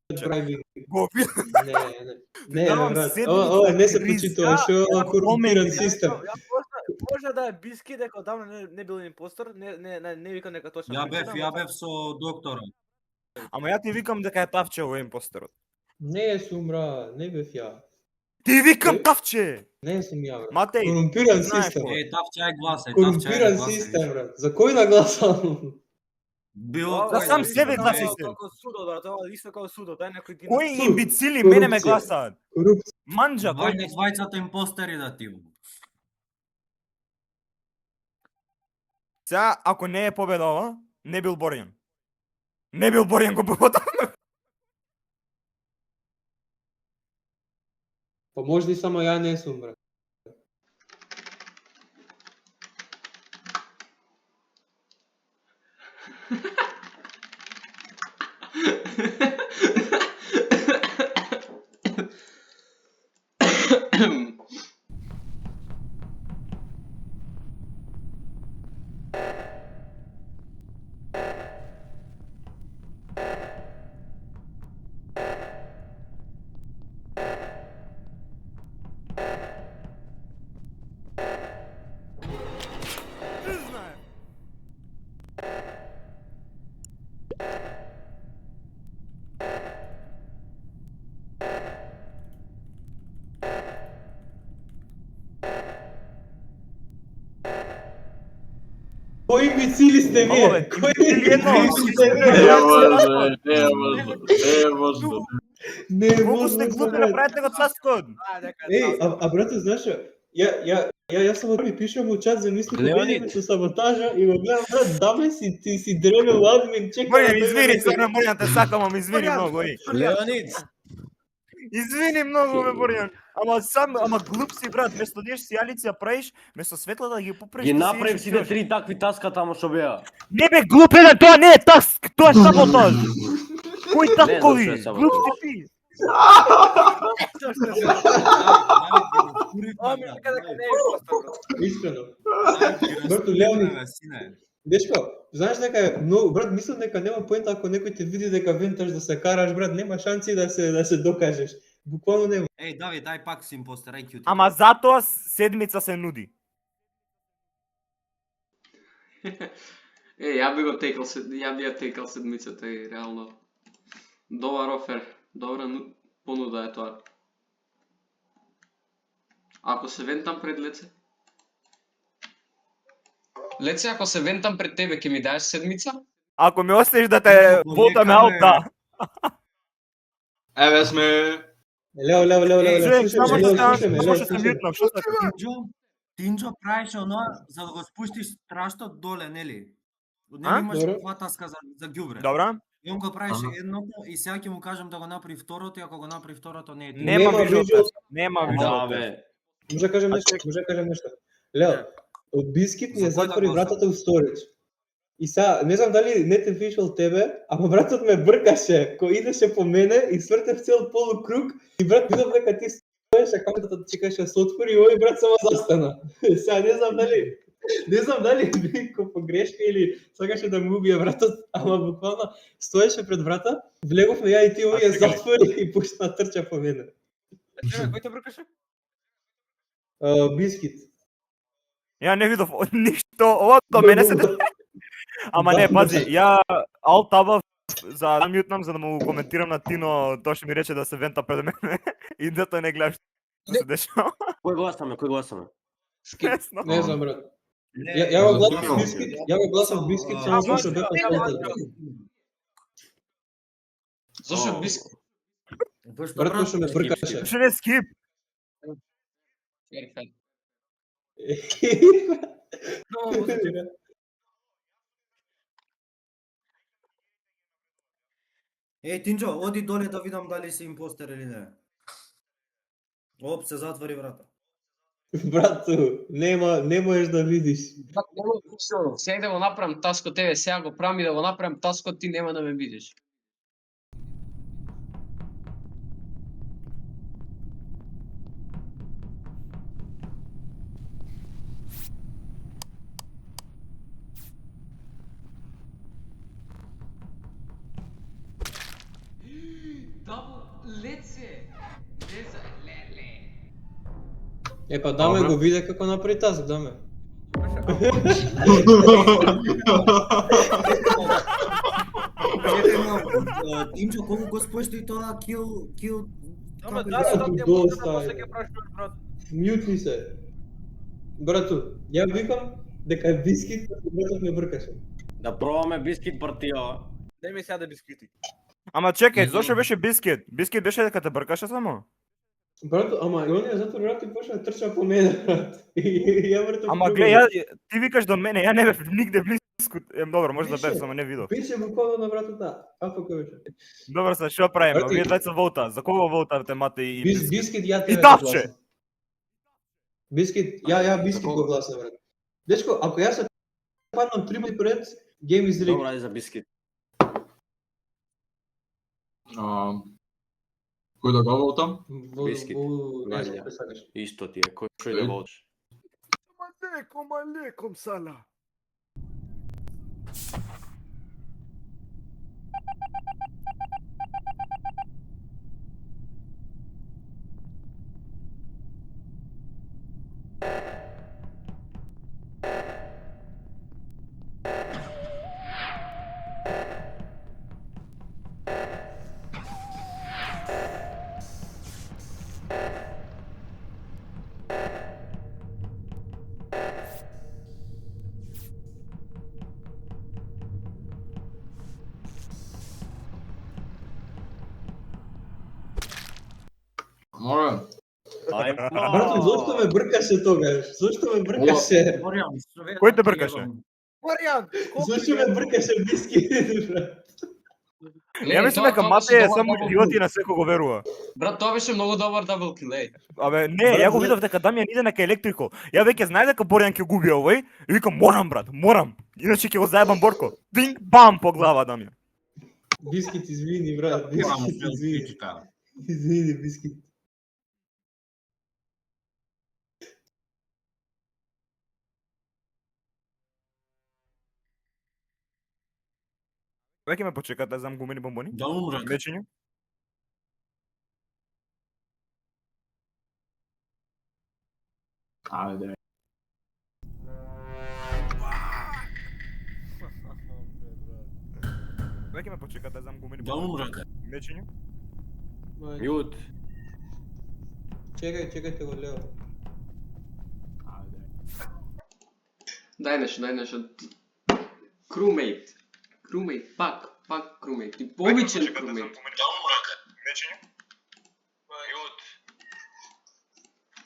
Да, прави. Го ви- Не, не. Не, Давам брат. седмица Ова не се гриз. почитува, што е ова корумпиран систем. Може да е Биски дека одамна не бил импостор, не викам дека точно. Ја бев со докторот. Ама ја ти викам дека е тавче овој импостерот. Не сум, брат, не бев ја. Ти викам Е? тавче. Не сум ја, брат. Матеј, Корумпиран знаеш систем. кој? Тавчај гласај, Корумпиран систем, брат. За кој да гласам? Било За кој сам да себе биде. гласи се. Како судот, брат, ова е исто како судот, ај некој ти. Кои имбицили мене ме Корупција. гласаат? Корупција. Манџа, кој? Вајде двајцата импостери да ти. Сега, ако не е победа ова, не бил Борјан. Не бил Борјан го побода. Па можда и само ја не сум, брат. Кои имбицили сте Ало, вие? бе, Кои имбицили едно, имбицили сте Не вие? може, не може, не може. Не Колку може, сте глупи, брат. направете го цаскот. Еј, а брате, знаеш што? Ја само ми пишам у чат за мисли Леонид. победиме со саботажа и го гледам, брат, даме си, ти си древен админ, чекай. Борјан, да дојде извини, некој. стварно Борјан те сакам, ама извини Борјан, многу, еј. Леонид, Извини многу, бе, Борјан. Ама глуп си, брат, место да си јалици ја правиш, место светла да ги поправиш. ги ти направив си сите идеш. 3 такви таска тамо што беа. Не бе, глуп еден, тоа не е таск, тоа е саботаж. Кои Не tasкови? знам што е саботаж. Глуп си ти. Ова ми вика дека не е импостор, брат. Искрено. Брато, Леонид. Дечко, знаеш дека е многу, брат, мислам дека нема поента ако некој те види дека венташ да се караш, брат, нема шанси да се докажеш. Буквално нема. Еј, Давид, дај пак си импостер, ај кјути. Ама затоа седмица се нуди. Ја би ја текал седмицата и реално. Добар офер, добра понуда е тоа. Ако се вентам пред Леце? Леце, ако се вентам пред тебе, ќе ми даеш седмица? Ако ме оставиш да те волтаме аут, да. Еве сме. Лео, Човек, само слушаме, што Лео, ставам, слушаме, само Лео, што се слушаме. мјутнав, што се? Тинџо правеше оноа за да го спуштиш страштот доле, нели? А? Не имаш Добро. два таска за ѓубре. Добра? И он го правеше едното и сега ќе му кажам да го направи второто и ако го направи второто не е ти. Нема Нема visual visual. test. Нема Да, visual test. бе. Може да кажем нешто, Лео, од Бискит ни За ја кој да затвори гласам? вратата у сторич. И сега, не знам дали не те фишал тебе, ама братот ме бркаше, кој идеше по мене и свртев цел полукруг и брат видов дека ти стоеше, камерата ти чекаше да се отвори и овој брат само застана. Сега не знам дали бико погрешка или сакаше да му убие братот, ама буквално стоеше пред врата, влеговме ја и ти овој ја затвори и пушна трча по мене. Кој те бркаше? Бискит. Ја не видов ништо, ова до мене се Ама не, пази, ја alt-табав за да мјутнам за да му коментирам на Тино, тоа што ми рече да се вента пред мене и да тој не гледаш што се дешава. Кој гласаме? Не знам. Не знам брат. Ја го За гласам Тунјо. бискит, ја го гласам бискит, само Ама, зашто бека ја светот. Зошто О. бискит? Брат, кој што ме бркаше. Ще не скип. Еј, Тинџо, оди доле да видам дали си импостер или не. Оп, се затвори врата. Брату, не можеш да видиш. Сега да го направам таскот, тебе сега го правам и да го направам таскот, ти нема да ме видиш. Дабл, леце! Леле! Епа, даме го виде како направи таск, даме. Тинџо, колку го спошти тоа кил... Ама како да, ќе да, се ти доста, после е. ќе прашуваш, брат. Мјутни се. Брату, ја викам дека е бискит, братот ме бркаше. Да пробаме бискит партија. Не ми сяде бисквити. Ама чекај, зошто беше бискит? Бискит беше дека те бркаше само? Брату, ама и оние затвори врата и почна да трча по мене, брат. И ја вртам. Ама кругови. глеј, ти викаш до мене, ја не бев нигде близко. Добро, може да бев, Беше. само не видов. Беше буквално на вратата. Апа кој беше? Добро се, што правиме? Брати- Вие двајца волта, за кого волтавте мате и Бискит ја И тебе Давче! го гласам. Бискит, ја бискит го гласам, брат. Дечко, ако јас се паднам 3 пати пред, game is rigged. Добро, ајде за бискит. Кој да го волтам? Бискит. Гајле. Кој сакаш? Исто ти е, кој што и да волиш. Алейкум, сала. Море. Ајде. Брату, зошто ме бркаше тогаш? Зошто ме бркаше? Кој те бркаше? Маријан, Зошто ме бркаше бискит, брат? Ја мислам дека мате е само идиот и на секого верува. Брат, тоа беше многу добар дабл кил, еј. Абе, не, ја го видов дека Дамјан иде на електрико. Ја веќе знаев дека Борјан ќе губи овој и викам морам брат, морам. Иначе ќе го заебам Борко. Динг бам по глава Дамјан. Бискит, извини, брат. Бискит, извини. Извини, бискит. Веќе ме почекате да зам гумени бомбони? Да умрак. Вечењу? Ајде. Веќе ме почекате да зам гумени Да бомбони? умрак. Вечењу? Мјут. Чекајте го лево. Дај нешто. Crewmate. Crewmate, пак crewmate. Ти обичен crewmate. Вечењу?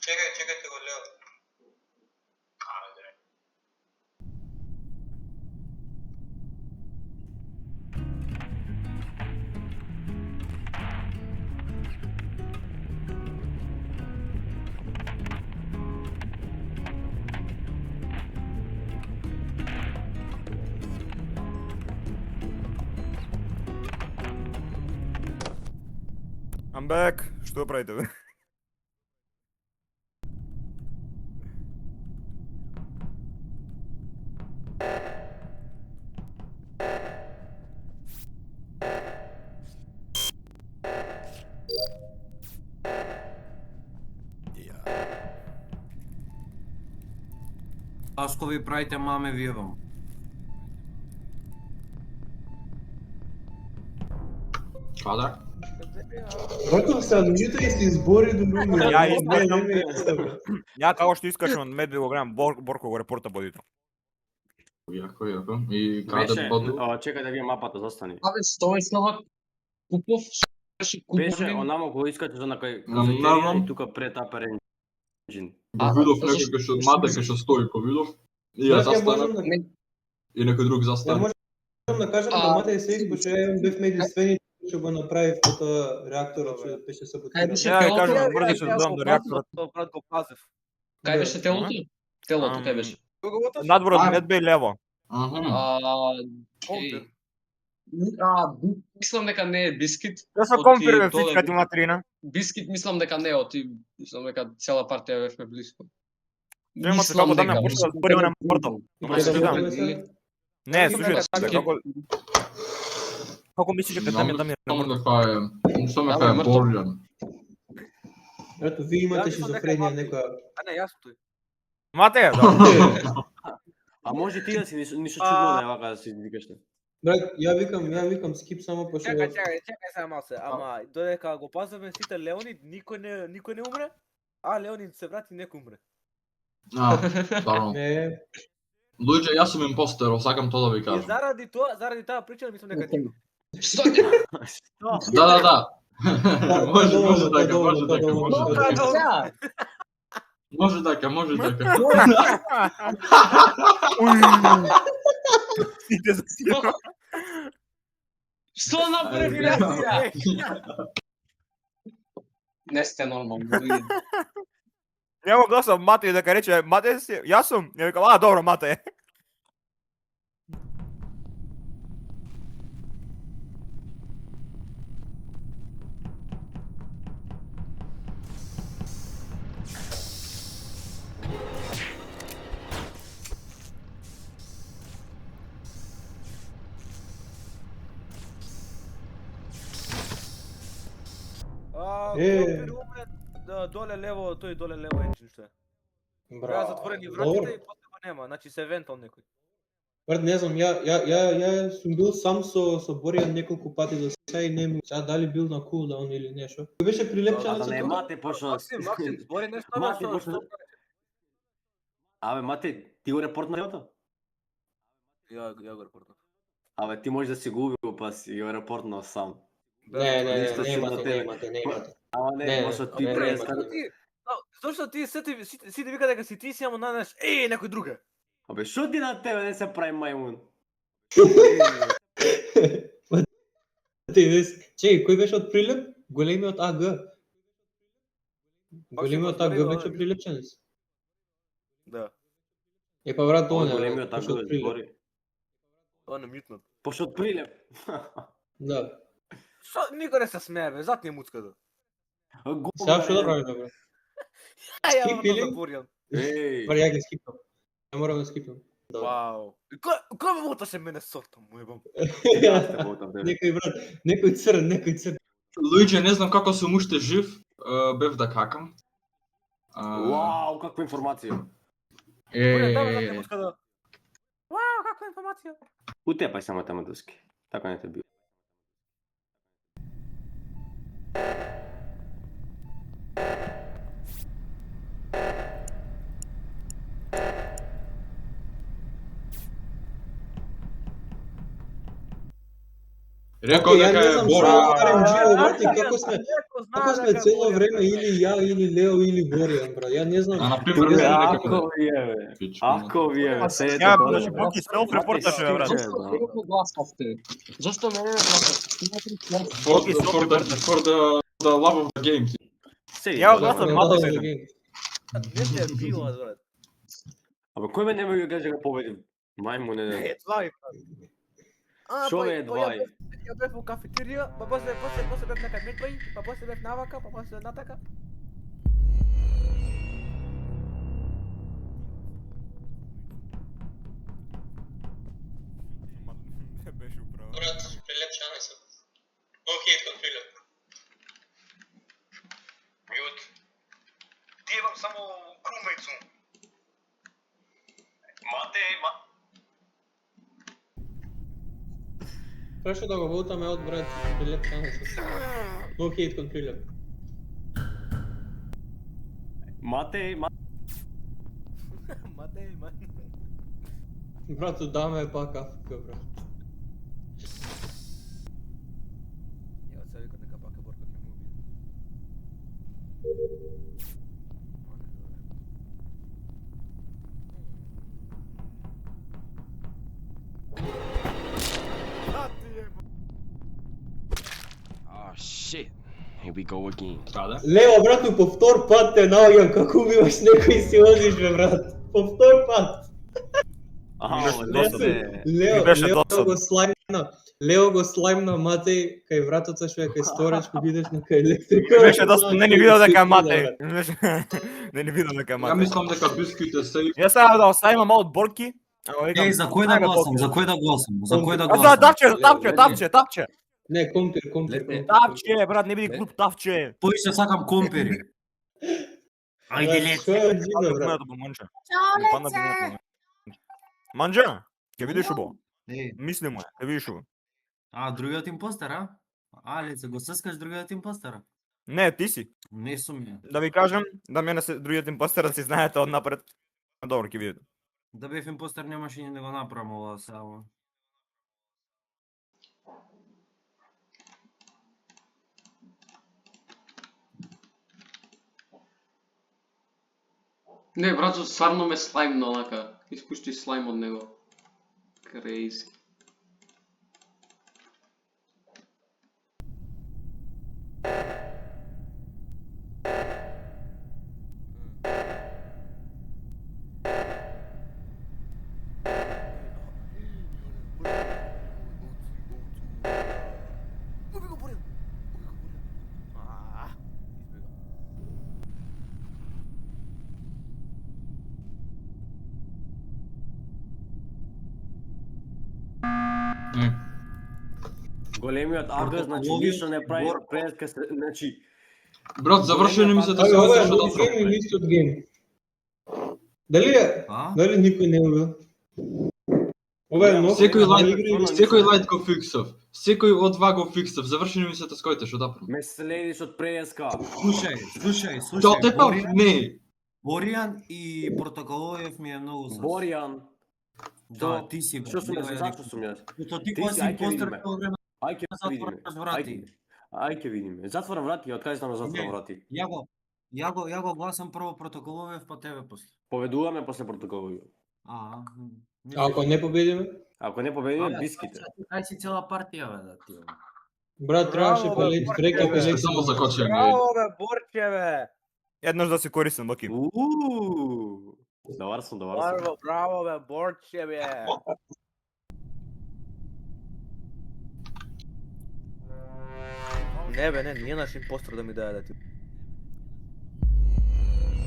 Чекајте го лево. I'm back. Што правите бе? Таскови правите, маме ви ебам. Кадар? Брато се адмита и се избори до руми. Ја Не, искам. не, не. Ја како што искаш од Медве го гледам, Борко го репорта бодито. Јако, јако. И каде Беше, боду? чекај да видам мапата, застани. Абе, Стоислава Купов, беше Беше Купов. онамо го искаче за накај Наравно. кафетерија и тука пред Upper Engine. Го видов зашто- некој што мате кај што стои, го видов. И ја Брат, ја застанав можам да и некој друг ја застана. можам да кажам да мате се искаше, ја бев медиствени што го направив тоа реакторот што беше Кај саботиран. беше Ја ви телото? кажам, брзо се додам до реакторот. Брат го пазев. Кај беше телото? Телото, кај беше? Надвор од А. Медве лево. Аха. Компир. Мислам дека не е бискит. Ја се Оти компираме доле- всичка ти материна. Бискит мислам дека не е, оти мислам дека цела партија бевме блиско. Нема се како да ме почна да збори на мордо. И Ма кај се да видам. го сега? Не, Како слушај, дека како мислиш дека да ми Само мордо? дека е, само дека Ама е мртов. Борјан. Брато, ви имате Ја мислам дека шизофренија мати. некоја. А не, јас тој. Мате, да. А може ти да си ништо чудно да е вака да си викаш. Брат, ја викам скип само пошто Чекај сега малце, ама додека го пазаме сите Леонид, никој не умре, а Леонид се врати некој умре. Стварно. не. Луѓе, јас сум импостер, сакам тоа да ви И кажам. заради таа причина мислам дека ти. Да. Може доволно, така, доволно, може така, доволно. може така. Може така, може така. Сите за сите. Што направи реакција? Не сте нормални. Ја го гласам Мате дека рече Мате си, јас сум. Ја викам, а добро Мате. Компир умре, доле лево, тој доле лево енджин што е. Бра, затворени вратите и после го нема, значи се вентал некој. Брат, не знам, ја сум бил сам со Боријан неколку пати до сега и не ми сега дали бил на кулдаун или нешто. Кој беше прилепчен Да со не тоа? мате почна. Максим, збори нешто Мати што почна. Абе мате, ти го репортна јото? Ја го репортав. Абе ти можеш да си го убил па си го репортнал сам. Не Ништо чудно имате, тебе. не имате. Ама Не, не, пошто ти не, преска. Зошто ти сите вика дека си ти си, ама нанеш, некој друг е. Абе шо ти на тебе не се прави мајмун? Чеј, кој беше од прилеп? Големиот АГ. Големиот АГ беше прилепчен. Да. Е па брат, тоа не. Големиот беше тако од прилеп. збори. Тоа не мютнат. Пошто од прилеп. Да. Шо никој не се смее бе, затни муцката. Сега што да правиме бе? Ја Скип или? Боријан. Еј. Бар ја ги скипнам. Не морам да скипнам. Вау. Кој ме моташе мене сорта, му ебам. Јас те ботам тебе. Некој брат, некој црн. Луѓе, не знам како сум уште жив, бев да какам. Вау, каква информација. Боријан, давај затни муцката. Вау, каква информација. Утепај само тamo доски. Така не те бил. Рекол дека е Борјан. брат, и како сме цело време или ја, или Лео, или Боријан, брат. Ја не знам. А на пример не знам дека Ако вие бе. Ако вие бе, се Ја, ето значи Боки селф репорташе бе брат. Зошто гласавте? Зошто мене не гласавте? for the love of the game. Ја гласам Мате сега. Не се било, брат. Абе кој ме не ме каже дека победи? Мајмуне не. Е, два и Шо е двај? Ја бев во кафетерија, па после бев на Медвај, па после бев навака, па после натака. Беше управо. Брат, прилепчани се. Окей, кон прилеп. Јот. Ти имам само крумејцу. Мате, Прашо да го волтаме од брат Прилеп Танец. No hate кон Прилеп. Матеј, Матеј, Брато, даме е пак Африка, брат. Ево сега викат нека пак е Борко ќе му убие. Oh shit. Here we go again. Раде. Лео, брату, по втор пат те наоѓам како убиваш некој и си одиш, бе, брат. По втор пат. Лео го слаймна Матеј кај вратоца што е кај сторачко, видеш на кај електрика. Беше доста, не ни видел дека е Матеј. Не ни видел дека е Ја Матеј. мислам дека бисквит е сейф. Јас сега да оставим малку од Борки. Ама викам, Еј, за кој да ајде, гласам? Борки. За кој да гласам? За кој да А гласам? Тавче. Не, компир. Тавче, брат, не биди клуб Тавче. Поише сакам компери. Ајде, лет. Што е джида, брат? Манџа, ќе видиш убаво. Е, Мисли му, ќе видиш убаво. другиот импостер, а? Лице, го съскаш другиот импостер? Не, ти си. Не сум ја. Да ви кажам, да мене се другиот импостер си знаете од напред. Добро, ќе видите. Да бев импостер немаше ни да го направам ова само. Не, браќо, стварно ме слаймно, онака. Испушти слайм од него. Crazy. големиот Абе, значи ништо не прави пред кај се, значи Брат, завршени ми се да се Ова е што да од гейм правам. или исто од гейм? Дали никој не убил? Ова е нов. Секој лайт го фиксав. Секој од два го фиксав. Завршени ми се таскоите, што да правам. ме следиш од преска. Слушај. Тоа те пав, не. Боријан и Протоколоев ми е многу сас. Боријан. Да, ти си. Што сум јас, зашто сум јас? Ето ти Ти кој си, си ај ќе импостер видиме. тоа време Ај ќе видиме. затвораш врати. Ај ќе видиме. Затворам врати, од кај знам затворам Не. врати. Ја го гласам прво Протоколоев, па тебе после. Поведуваме после протоколот. Ако не победиме? Ако не победиме, биските. Ај си цела партија, бе, да ти. Брат, требаше палеч, брека палеч. Само закочија ми. Браво, бе, Борче, бе! Еднаш да се користам, Боки. Добар сум. Браво, бе, Борче, бе! Не, бе, не, nije naš impostor da mi daje da ti...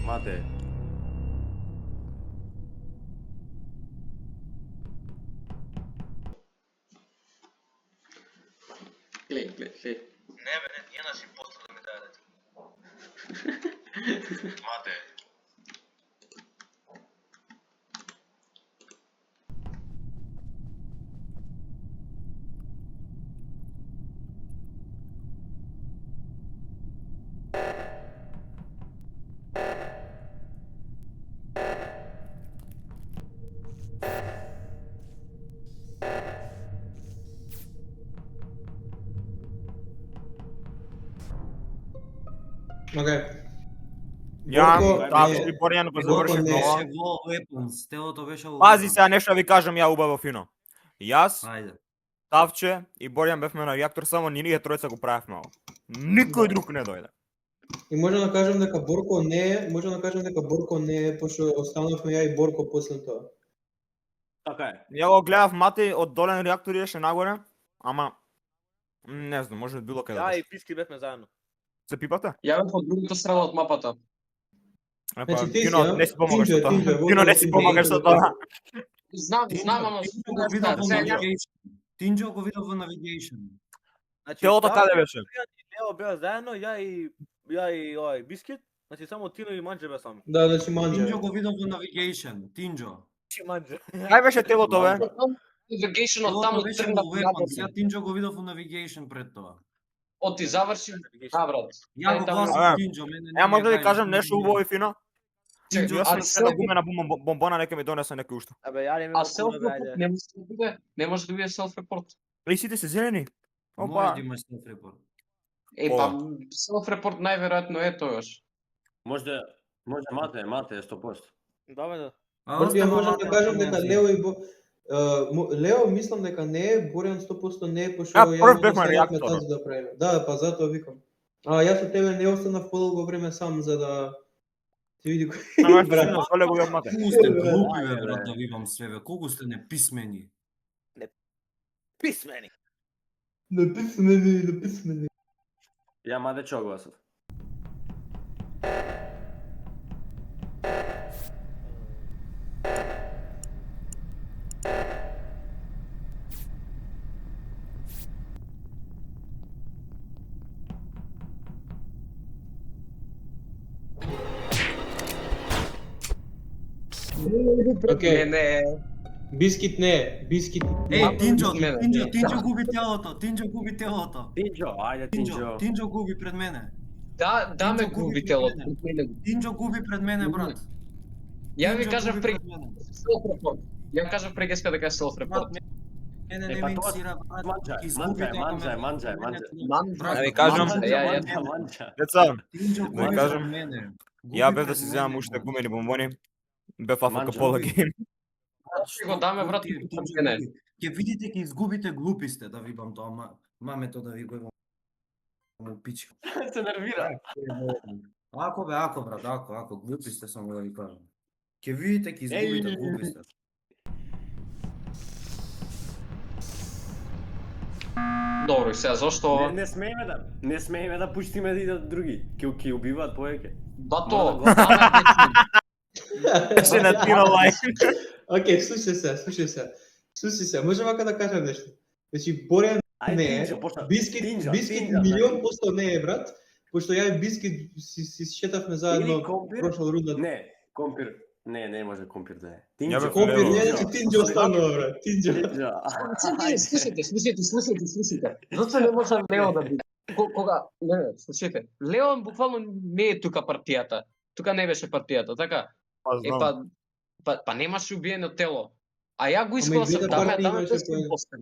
Мате. Глеј. Не бе, не, nije naš impostor da mi daje da ti. Mate. Окей. Ја, Борко, Тавче не. и Боријан го Борко завршив не. ова. Беше во Weapons, телото беше во Пази Weapons. сега нешто да ви кажам ја убаво фино. Јас, Ајде. Тавче и Боријан бевме на реактор, само ние тројца го правевме ова. Никој друг не дојде. И можам да кажам дека Борко не е, пошто останавме ја и Борко после тоа. Така е. Ја го гледав Мати од долен реактор иеше нагоре, ама не знам, може било каде. Ja беше. i Piski бевме заедно. Се пипате? Ја бев од другата страна од мапата. Епа, Значи, ти си, Кино, а? не си помагаш со тоа. Тинџо, Кино, не си помагаш со тоа. Знам, ама Тинџо го видов во Navigation. Тинџо го видов во Navigation. Значи, Телото Тавче, каде беше? Боријан и Лео беа заедно, ја и овај Бискит. Значи само Тино и Манџе беа сами. Да, значи Манџе. Тинџо го видов во Navigation. Тинџо. Манџе. Кај беше телото, бе? Navigation од Целото таму беше тргна во Weapon, сега Тинџо го видов у Navigation пред тоа. Оти заврши, да брат. Ја го Е, таму- гласам Абе, Тинџо, мене не Ја ми може да ви гај, кажам не нешто ми убаво гај. и фино? Чек, Јас а сум селф- една гумена бомбона, нека ми донесе некој уште. Абе, ја не ме А окуна, self бе, report ајде. не може да биде, не може да биде self report. И сите се зелени. Може Опа. да имаш self report. Е, па self report најверојатно е тојаш. Може мате, 100%. Да, бе, да. А Прво ја остава можам мате, да кажам не дека знам. Лео и Лео мислам дека не е, Боријан 100% не е, пошто А, ја прв го бевме седнавме реактор. тази да правиме. Да, па затоа викам. А јас со тебе не останав подолго време сам за да ти види кој. Ама што брат. сина, соле го јав мате. Колку сте Бе, глупи, ајде, бе, брат, бе. да ви имам све, колку сте неписмени. Писмени. Написмени. Ја маде чо гласав. Окей. Не, Бискит не е, бискит. Еј, Тинџо, мене. Тинџо губи телото, Тинџо губи телото. Тинџо, ајде Тинџо. Тинџо губи пред мене. да ме Тинџо губи губи пред телото. мене. Тинџо губи пред мене, брат. Ја ви Тинџо кажав губи при пред мене. self report. Ја кажав преgeска дека е self report. Брат, мене Е, не па ме тоа- интересира, брат. Манџај, Изгубите манџај, ако ме- манџај, мене манџај. тоа- Мам, Брат, Да ви кажам- Манџај. Деца, Тинџо да ви губи кажам, пред мене. ја Губи бев да пред си земам мене, уште брат. гумени бомбони. Бев афака Манџа, пола губи. гейм. Ќе го даме, брат, Тинџо и губи. мене. Ќе видите, ќе изгубите, глупи сте, да вибам тоа, мамето да ви го имам му пичка. Се нервира. Ако бе, ако брат, ако, глупи сте само да ви кажам. Ќе видите, ќе изгубите, глупи сте. Добро, и сега зошто ова? Не смееме да пуштиме да идат други. Ќе убиваат повеќе. Бато, Мора да даме Се на тина лайк. Окей, слушај се. Може вака да кажам нешто. Значи Боријан не е, Бискит милион посто не е, брат. Пошто ја и Бискит си шетавме заедно прошла рунда. Не, компир. Не може компир да е. Ја бев Компир лево. не е, че Тинџо останува, брат. Тинџо. Слушайте. Зошто не може Лео да биде? Кога, не, слушайте. Лео буквално не е тука партијата. Тука не беше партијата, така? Е, па немаше убиено тело. А ја го Ама и искласав, двете даме партии имаше без поен. постан.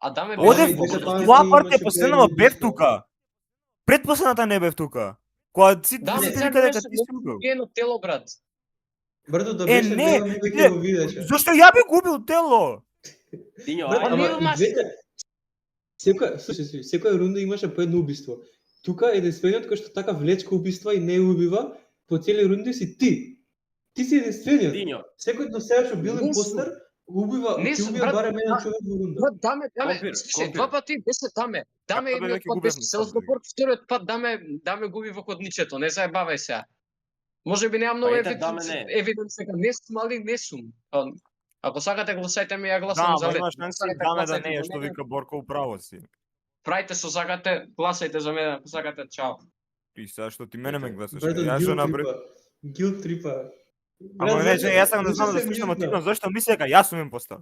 А даме Одев, Ама и двете партии тоа имаше партија последнава поен бев убиство. тука. Предпоследната не бев тука. Кога си Да, си сега вика дека беше ти си убил. убиено тело, брат. Брато да Е, беше не, Лео, не не, го видеше. Зошто ја би губил тело? Тињо, Брат, Ама ама не имаш- двете... Секоја рунда имаше по едно убиство. Тука единствениот кој што така влечка убиства и не убива, по цели рунди си ти. Ти си единствениот. Тињо. Секој до сега што бил Не сум. импостер, убива, Не ти сум, убива брат, барем еден да. човек во рунда. Брат, даме, Компир, слушај, компир. два пати беше даме. Даме Како бе, едниот веќе пат го беше бевме селф сам, репорт, вториот пат даме го уби во кодничето, не заебавај се. Може би немам многу Па ете, даме не. евиденција дека не сум, али не сум. Па, ако сакате гласајте ми, ја Да, гласам за ама Лет. имаш шанси Сакате, даме да гласајте не е за што мене. вика Борко управо си. Правите што сакате, гласајте за мене, ако сакате, чао. И сега што ти мене ме гласаш. Брато, Ја што направи? Гилд трипа. Ама Брат, не, зашто- јас сакам да зашто знам да се слушам мјутна? Тино, зашто мисли дека јас сум импостер.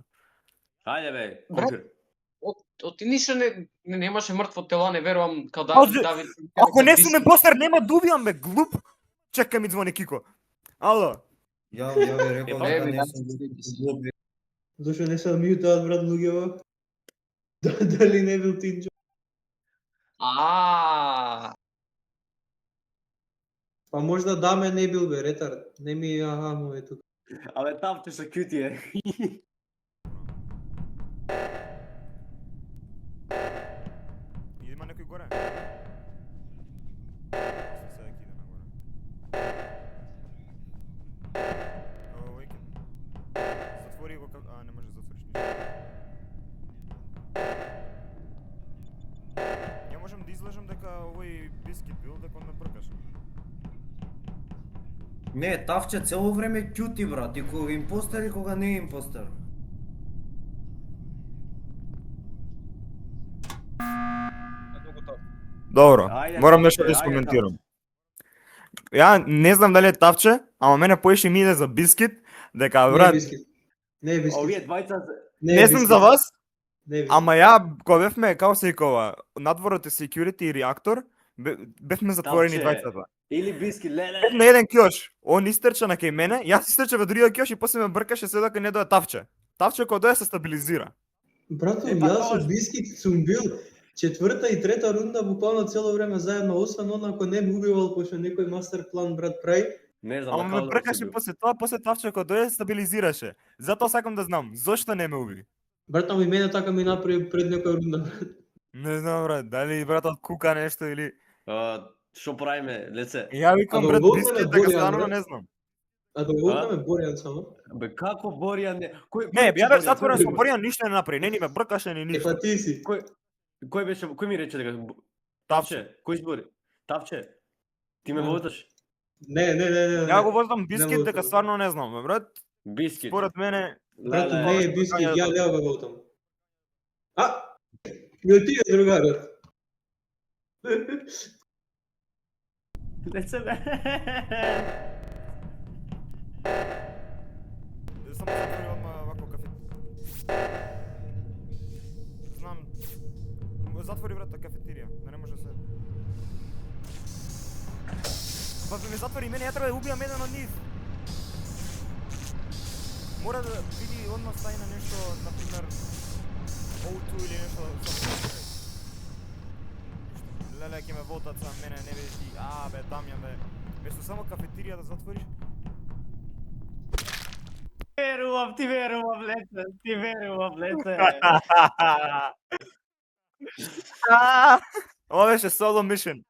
Ајде бе, Брат, компир. Од ти ниша не немаше мртво тело, не верувам као А, Давид. Ако не сум импостер, нема да убијам бе, глуп. Чекај ми звони Кико. Ало. Ја ви рекол Епа, дека еби, не да, сум да, глупи. Зашто не се мјутаат, брат, луѓево? Дали не бил Тинџо? Па можда даме не бил бе, ретард. Не ми аха му е тука. Абе, тавче со кјути е. Има некој горе? Сега ќе иде нагоре. Затвори го, не може да затвориш ништо. Ја можам да излажам дека овој Бискит бил, дека он ме бркаш. Не, тавче цело време кјути, брат, и кога е импостер и кога не е импостер. Добро, Ајде, морам Тавче, нешто да ајде, искоментирам. Ја не знам дали е Тавче, ама мене поише ми иде за Бискит, дека Не е брат, бискит. Не е бискит. Овие двајца Не знам за вас, Не, ама ја кога бевме како се викова, надворот е security и реактор, бевме затворени Тапче. двајцата. Или биски, леле. Бев на еден кјош, он истрча на кај мене, јас истрча во другиот кјош и после ме бркаше се дека не дое Тавче. Тавче кога дое се стабилизира. Брато, Е, па јас со тоа- Бискит сум бил четврта и трета рунда буквално цело време заедно, освен он ако не ме убивал, пошто некој мастер план брат прави. Не знам, Ама ме како да бркаше си бил. после тоа, после Тавче кога дое стабилизираше. Затоа сакам да знам, зошто не ме уби? Брат, ама и мене така ми направи пред некоја рунда, брат. Не знам брат, дали братот кука нешто или... Што правиме, леце? Ја викам А да брат, го Бискит волнеме дека Боријан, стварно брат? не знам. А да го викаме Боријан само. Бе, како Боријан не... Кој, Не, кој ја беше бев затворен Кој со беше? Боријан, ништо не направи, не ни ме бркаше ни Е, ништо. па ти си. Кој беше, кој ми рече дека... Тавче, кој избори? Тавче, ти ме А. водаш? Не. Ја го воздам Не Бискит му дека тоа. стварно не знам, бе, брат. Биски. Според мене, Брато, Леле. не е Бискит, Гања ја да- Лео го волтам. А! Ја ти е другарот. Леце бе. само затвори одма вако кафе. Знам. Затвори врата кафетерија, да не може се. Па ме затвори мене, ја треба да убијам еден од нив. Мора да види одма стајна нешто, например, O2 или нешто Леле, ќе ме волтат за мене, не видиш ти, бе, Дамјан, бе. Место само кафетерија да затвориш. Ти верувам, леце, ти верувам, леце. Ова беше соло мишен.